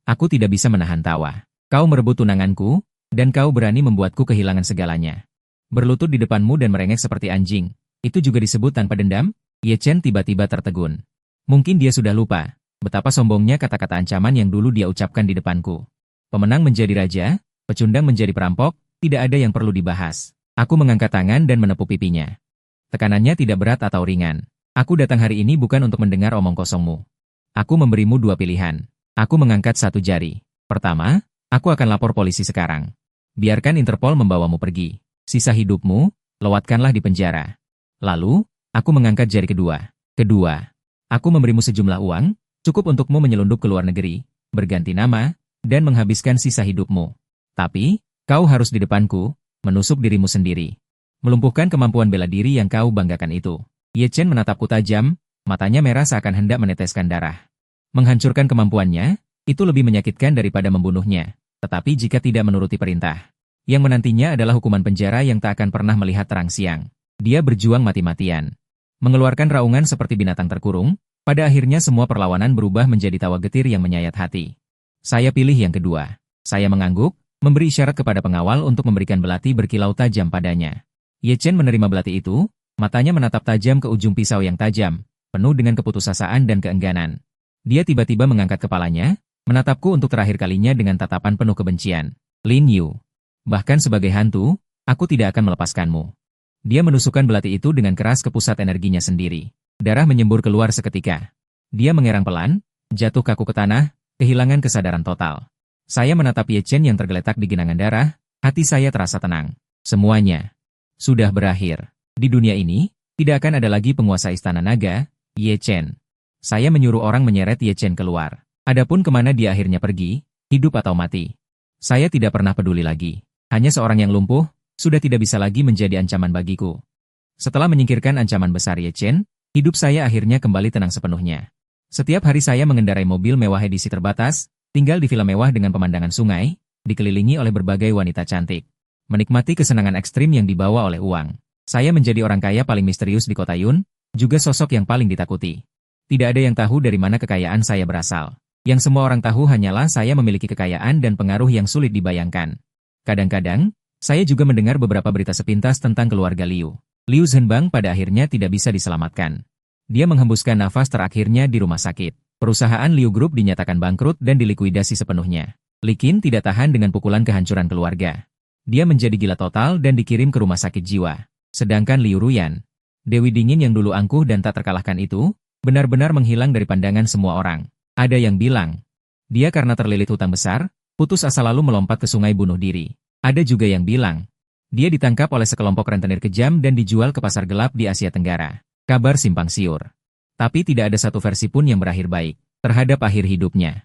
Aku tidak bisa menahan tawa. Kau merebut tunanganku, dan kau berani membuatku kehilangan segalanya. Berlutut di depanmu dan merengek seperti anjing. Itu juga disebut tanpa dendam? Ye Chen tiba-tiba tertegun. Mungkin dia sudah lupa betapa sombongnya kata-kata ancaman yang dulu dia ucapkan di depanku. Pemenang menjadi raja, pecundang menjadi perampok, tidak ada yang perlu dibahas. Aku mengangkat tangan dan menepuk pipinya. Tekanannya tidak berat atau ringan. Aku datang hari ini bukan untuk mendengar omong kosongmu. Aku memberimu 2 pilihan. Aku mengangkat satu jari. Pertama, aku akan lapor polisi sekarang. Biarkan Interpol membawamu pergi. Sisa hidupmu, lewatkanlah di penjara. Lalu, aku mengangkat jari kedua. Kedua, aku memberimu sejumlah uang, cukup untukmu menyelundup ke luar negeri, berganti nama, dan menghabiskan sisa hidupmu. Tapi, kau harus di depanku, menusuk dirimu sendiri. Melumpuhkan kemampuan bela diri yang kau banggakan itu. Ye Chen menatapku tajam, matanya merah seakan hendak meneteskan darah. Menghancurkan kemampuannya, itu lebih menyakitkan daripada membunuhnya. Tetapi jika tidak menuruti perintah, yang menantinya adalah hukuman penjara yang tak akan pernah melihat terang siang. Dia berjuang mati-matian. Mengeluarkan raungan seperti binatang terkurung, pada akhirnya semua perlawanan berubah menjadi tawa getir yang menyayat hati. Saya pilih yang kedua. Saya mengangguk, memberi isyarat kepada pengawal untuk memberikan belati berkilau tajam padanya. Ye Chen menerima belati itu, matanya menatap tajam ke ujung pisau yang tajam, penuh dengan keputusasaan dan keengganan. Dia tiba-tiba mengangkat kepalanya, menatapku untuk terakhir kalinya dengan tatapan penuh kebencian. Lin Yu. Bahkan sebagai hantu, aku tidak akan melepaskanmu. Dia menusukkan belati itu dengan keras ke pusat energinya sendiri. Darah menyembur keluar seketika. Dia mengerang pelan, jatuh kaku ke tanah, kehilangan kesadaran total. Saya menatap Ye Chen yang tergeletak di genangan darah, hati saya terasa tenang. Semuanya sudah berakhir. Di dunia ini, tidak akan ada lagi penguasa Istana Naga, Ye Chen. Saya menyuruh orang menyeret Ye Chen keluar. Adapun kemana dia akhirnya pergi, hidup atau mati, saya tidak pernah peduli lagi. Hanya seorang yang lumpuh, sudah tidak bisa lagi menjadi ancaman bagiku. Setelah menyingkirkan ancaman besar Ye Chen, hidup saya akhirnya kembali tenang sepenuhnya. Setiap hari saya mengendarai mobil mewah edisi terbatas, tinggal di villa mewah dengan pemandangan sungai, dikelilingi oleh berbagai wanita cantik. Menikmati kesenangan ekstrim yang dibawa oleh uang. Saya menjadi orang kaya paling misterius di kota Yun, juga sosok yang paling ditakuti. Tidak ada yang tahu dari mana kekayaan saya berasal. Yang semua orang tahu hanyalah saya memiliki kekayaan dan pengaruh yang sulit dibayangkan. Kadang-kadang, saya juga mendengar beberapa berita sepintas tentang keluarga Liu. Liu Zhenbang pada akhirnya tidak bisa diselamatkan. Dia menghembuskan nafas terakhirnya di rumah sakit. Perusahaan Liu Group dinyatakan bangkrut dan dilikuidasi sepenuhnya. Li Qin tidak tahan dengan pukulan kehancuran keluarga. Dia menjadi gila total dan dikirim ke rumah sakit jiwa. Sedangkan Liu Ruyan, Dewi Dingin yang dulu angkuh dan tak terkalahkan itu, benar-benar menghilang dari pandangan semua orang. Ada yang bilang, dia karena terlilit hutang besar, putus asa lalu melompat ke sungai bunuh diri. Ada juga yang bilang, dia ditangkap oleh sekelompok rentenir kejam dan dijual ke pasar gelap di Asia Tenggara. Kabar simpang siur. Tapi tidak ada satu versi pun yang berakhir baik terhadap akhir hidupnya.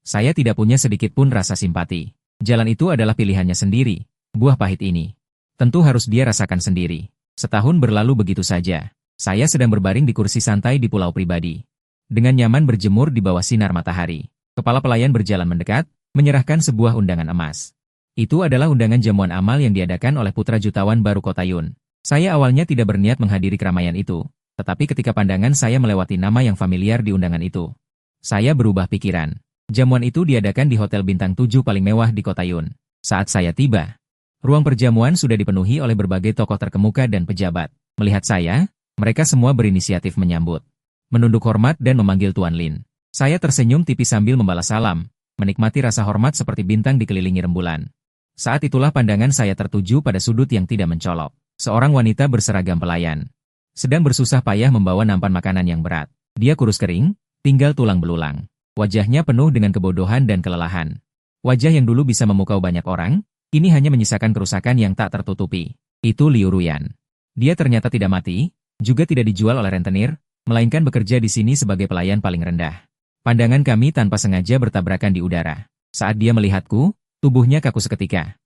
Saya tidak punya sedikit pun rasa simpati. Jalan itu adalah pilihannya sendiri. Buah pahit ini tentu harus dia rasakan sendiri. Setahun berlalu begitu saja. Saya sedang berbaring di kursi santai di pulau pribadi. Dengan nyaman berjemur di bawah sinar matahari. Kepala pelayan berjalan mendekat, menyerahkan sebuah undangan emas. Itu adalah undangan jamuan amal yang diadakan oleh putra jutawan baru kota Yun. Saya awalnya tidak berniat menghadiri keramaian itu, tetapi ketika pandangan saya melewati nama yang familiar di undangan itu, saya berubah pikiran. Jamuan itu diadakan di hotel bintang 7 paling mewah di kota Yun. Saat saya tiba, ruang perjamuan sudah dipenuhi oleh berbagai tokoh terkemuka dan pejabat. Melihat saya, mereka semua berinisiatif menyambut, menunduk hormat dan memanggil Tuan Lin. Saya tersenyum tipis sambil membalas salam, menikmati rasa hormat seperti bintang dikelilingi rembulan. Saat itulah pandangan saya tertuju pada sudut yang tidak mencolok. Seorang wanita berseragam pelayan sedang bersusah payah membawa nampan makanan yang berat. Dia kurus kering, tinggal tulang belulang. Wajahnya penuh dengan kebodohan dan kelelahan. Wajah yang dulu bisa memukau banyak orang, kini hanya menyisakan kerusakan yang tak tertutupi. Itu Liu Ruyan. Dia ternyata tidak mati, juga tidak dijual oleh rentenir, melainkan bekerja di sini sebagai pelayan paling rendah. Pandangan kami tanpa sengaja bertabrakan di udara. Saat dia melihatku, tubuhnya kaku seketika.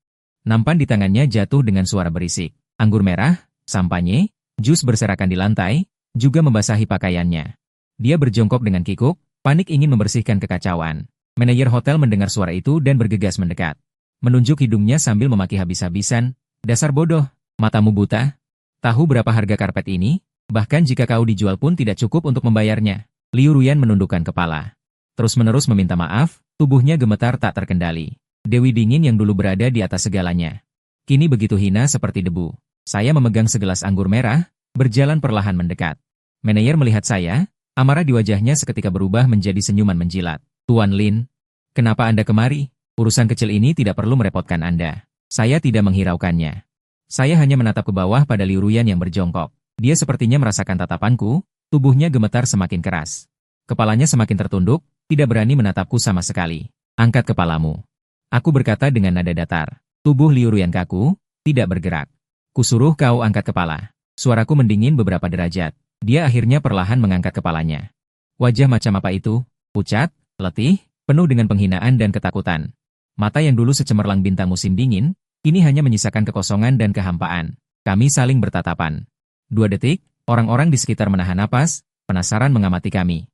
Nampan di tangannya jatuh dengan suara berisik. Anggur merah, sampanye, jus berserakan di lantai, juga membasahi pakaiannya. Dia berjongkok dengan kikuk, panik ingin membersihkan kekacauan. Manajer hotel mendengar suara itu dan bergegas mendekat. Menunjuk hidungnya sambil memaki habis-habisan, "Dasar bodoh, matamu buta? Tahu berapa harga karpet ini? Bahkan jika kau dijual pun tidak cukup untuk membayarnya." Liu Ruyan menundukkan kepala. Terus-menerus meminta maaf, tubuhnya gemetar tak terkendali. Dewi Dingin yang dulu berada di atas segalanya, kini begitu hina seperti debu. Saya memegang segelas anggur merah, berjalan perlahan mendekat. Manajer melihat saya, amarah di wajahnya seketika berubah menjadi senyuman menjilat. "Tuan Lin, kenapa Anda kemari? Urusan kecil ini tidak perlu merepotkan Anda." Saya tidak menghiraukannya. Saya hanya menatap ke bawah pada Liu Ruyan yang berjongkok. Dia sepertinya merasakan tatapanku, tubuhnya gemetar semakin keras. Kepalanya semakin tertunduk, tidak berani menatapku sama sekali. Angkat kepalamu. Aku berkata dengan nada datar. Tubuh Liu Ruyan kaku, tidak bergerak. Kusuruh kau angkat kepala. Suaraku mendingin beberapa derajat. Dia akhirnya perlahan mengangkat kepalanya. Wajah macam apa itu? Pucat, letih, penuh dengan penghinaan dan ketakutan. Mata yang dulu secemerlang bintang musim dingin, ini hanya menyisakan kekosongan dan kehampaan. Kami saling bertatapan. 2 detik, orang-orang di sekitar menahan napas, penasaran mengamati kami.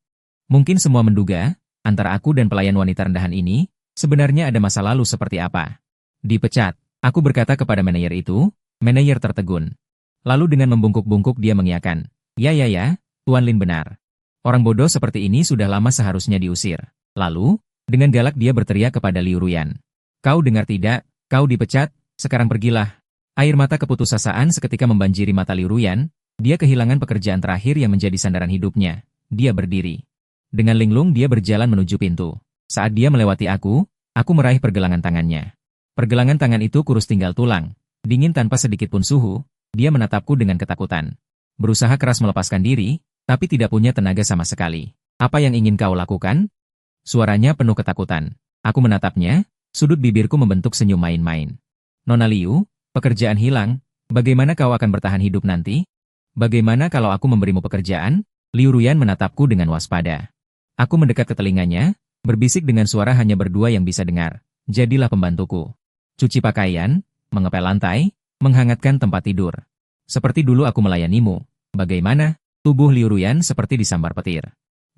Mungkin semua menduga, antara aku dan pelayan wanita rendahan ini, sebenarnya ada masa lalu seperti apa. Dipecat, aku berkata kepada manajer itu. Manajer tertegun. Lalu dengan membungkuk-bungkuk dia mengiyakan. Ya, Tuan Lin benar. Orang bodoh seperti ini sudah lama seharusnya diusir. Lalu, dengan galak dia berteriak kepada Liu Ruyan. Kau dengar tidak? Kau dipecat, sekarang pergilah. Air mata keputusasaan seketika membanjiri mata Liu Ruyan. Dia kehilangan pekerjaan terakhir yang menjadi sandaran hidupnya. Dia berdiri. Dengan linglung dia berjalan menuju pintu. Saat dia melewati aku meraih pergelangan tangannya. Pergelangan tangan itu kurus tinggal tulang. Dingin tanpa sedikit pun suhu, dia menatapku dengan ketakutan. Berusaha keras melepaskan diri, tapi tidak punya tenaga sama sekali. Apa yang ingin kau lakukan? Suaranya penuh ketakutan. Aku menatapnya, sudut bibirku membentuk senyum main-main. Nona Liu, pekerjaan hilang, bagaimana kau akan bertahan hidup nanti? Bagaimana kalau aku memberimu pekerjaan? Liu Ruyan menatapku dengan waspada. Aku mendekat ke telinganya, berbisik dengan suara hanya berdua yang bisa dengar. Jadilah pembantuku. Cuci pakaian, mengepel lantai, menghangatkan tempat tidur. Seperti dulu aku melayanimu. Bagaimana? Tubuh Liu Ruyan seperti disambar petir.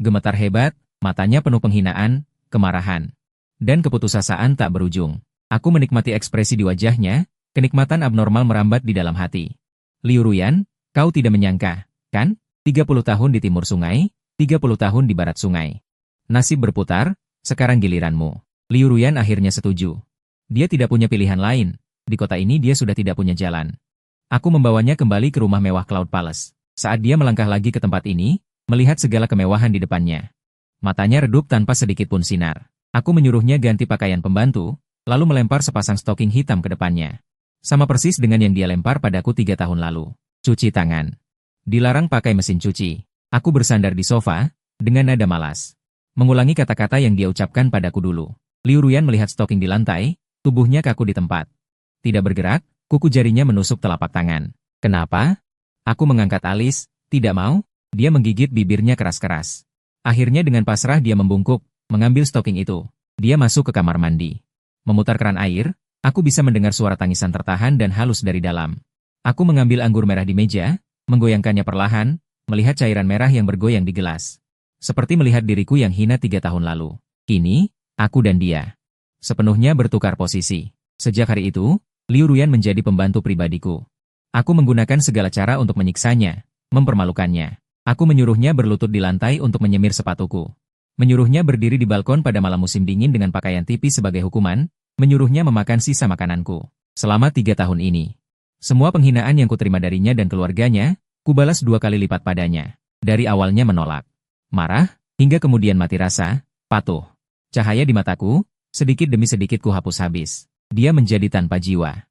Gemetar hebat, matanya penuh penghinaan, kemarahan, dan keputusasaan tak berujung. Aku menikmati ekspresi di wajahnya, kenikmatan abnormal merambat di dalam hati. Liu Ruyan, kau tidak menyangka, kan? 30 tahun di timur sungai, 30 tahun di barat sungai. Nasib berputar, sekarang giliranmu. Liu Ruyan akhirnya setuju. Dia tidak punya pilihan lain. Di kota ini dia sudah tidak punya jalan. Aku membawanya kembali ke rumah mewah Cloud Palace. Saat dia melangkah lagi ke tempat ini, melihat segala kemewahan di depannya. Matanya redup tanpa sedikit pun sinar. Aku menyuruhnya ganti pakaian pembantu, lalu melempar sepasang stoking hitam ke depannya. Sama persis dengan yang dia lempar padaku 3 tahun lalu. Cuci tangan. Dilarang pakai mesin cuci. Aku bersandar di sofa, dengan nada malas. Mengulangi kata-kata yang dia ucapkan padaku dulu. Liu Ruyan melihat stoking di lantai, tubuhnya kaku di tempat. Tidak bergerak, kuku jarinya menusuk telapak tangan. Kenapa? Aku mengangkat alis, tidak mau, dia menggigit bibirnya keras-keras. Akhirnya dengan pasrah dia membungkuk, mengambil stoking itu. Dia masuk ke kamar mandi. Memutar keran air, aku bisa mendengar suara tangisan tertahan dan halus dari dalam. Aku mengambil anggur merah di meja, menggoyangkannya perlahan, melihat cairan merah yang bergoyang di gelas. Seperti melihat diriku yang hina 3 tahun lalu. Kini, aku dan dia sepenuhnya bertukar posisi. Sejak hari itu, Liu Ruyan menjadi pembantu pribadiku. Aku menggunakan segala cara untuk menyiksanya, mempermalukannya. Aku menyuruhnya berlutut di lantai untuk menyemir sepatuku. Menyuruhnya berdiri di balkon pada malam musim dingin dengan pakaian tipis sebagai hukuman, menyuruhnya memakan sisa makananku. Selama 3 tahun ini. Semua penghinaan yang kuterima darinya dan keluarganya, kubalas 2 kali lipat padanya. Dari awalnya menolak, marah, hingga kemudian mati rasa, patuh. Cahaya di mataku, sedikit demi sedikit kuhapus habis. Dia menjadi tanpa jiwa.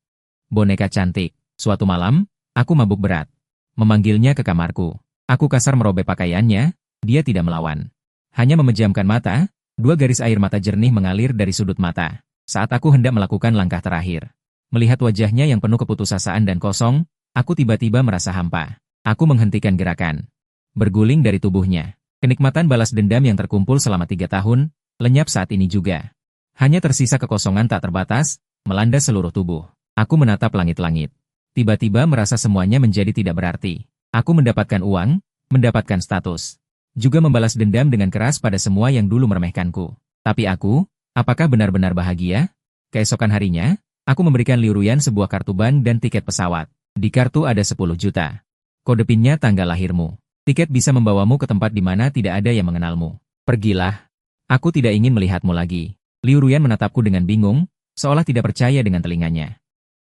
Boneka cantik. Suatu malam, aku mabuk berat. Memanggilnya ke kamarku. Aku kasar merobek pakaiannya, dia tidak melawan. Hanya memejamkan mata, 2 garis air mata jernih mengalir dari sudut mata. Saat aku hendak melakukan langkah terakhir. Melihat wajahnya yang penuh keputusasaan dan kosong, aku tiba-tiba merasa hampa. Aku menghentikan gerakan. Berguling dari tubuhnya. Kenikmatan balas dendam yang terkumpul selama 3 tahun, lenyap saat ini juga. Hanya tersisa kekosongan tak terbatas, melanda seluruh tubuh. Aku menatap langit-langit. Tiba-tiba merasa semuanya menjadi tidak berarti. Aku mendapatkan uang, mendapatkan status. Juga membalas dendam dengan keras pada semua yang dulu meremehkanku. Tapi aku, apakah benar-benar bahagia? Keesokan harinya, aku memberikan Liu Ruyan sebuah kartu bank dan tiket pesawat. Di kartu ada 10 juta. Kode PIN-nya tanggal lahirmu. Tiket bisa membawamu ke tempat di mana tidak ada yang mengenalmu. Pergilah. Aku tidak ingin melihatmu lagi. Liu Ruyan menatapku dengan bingung, seolah tidak percaya dengan telinganya.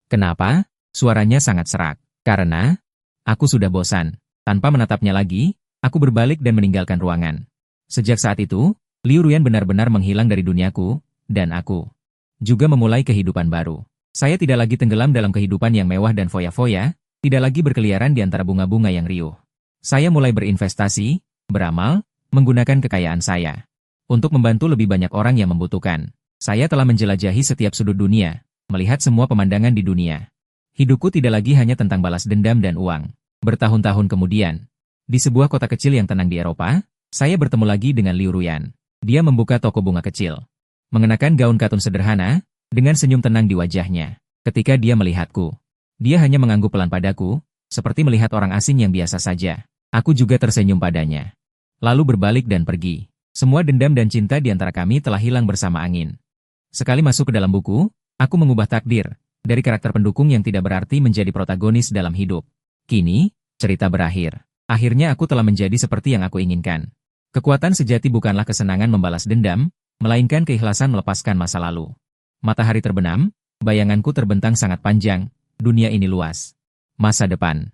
Kenapa? Suaranya sangat serak. Karena aku sudah bosan. Tanpa menatapnya lagi, aku berbalik dan meninggalkan ruangan. Sejak saat itu, Liu Ruyan benar-benar menghilang dari duniaku, dan aku juga memulai kehidupan baru. Saya tidak lagi tenggelam dalam kehidupan yang mewah dan foya-foya, tidak lagi berkeliaran di antara bunga-bunga yang riuh. Saya mulai berinvestasi, beramal, menggunakan kekayaan saya. untuk membantu lebih banyak orang yang membutuhkan. Saya telah menjelajahi setiap sudut dunia, melihat semua pemandangan di dunia. Hidupku tidak lagi hanya tentang balas dendam dan uang. Bertahun-tahun kemudian, di sebuah kota kecil yang tenang di Eropa, saya bertemu lagi dengan Liu Ruyan. Dia membuka toko bunga kecil. Mengenakan gaun katun sederhana, dengan senyum tenang di wajahnya. Ketika dia melihatku, dia hanya mengangguk pelan padaku, seperti melihat orang asing yang biasa saja. Aku juga tersenyum padanya. Lalu berbalik dan pergi. Semua dendam dan cinta di antara kami telah hilang bersama angin. Sekali masuk ke dalam buku, aku mengubah takdir, dari karakter pendukung yang tidak berarti menjadi protagonis dalam hidup. Kini, cerita berakhir. Akhirnya aku telah menjadi seperti yang aku inginkan. Kekuatan sejati bukanlah kesenangan membalas dendam, melainkan keikhlasan melepaskan masa lalu. Matahari terbenam, bayanganku terbentang sangat panjang, dunia ini luas. Masa depan.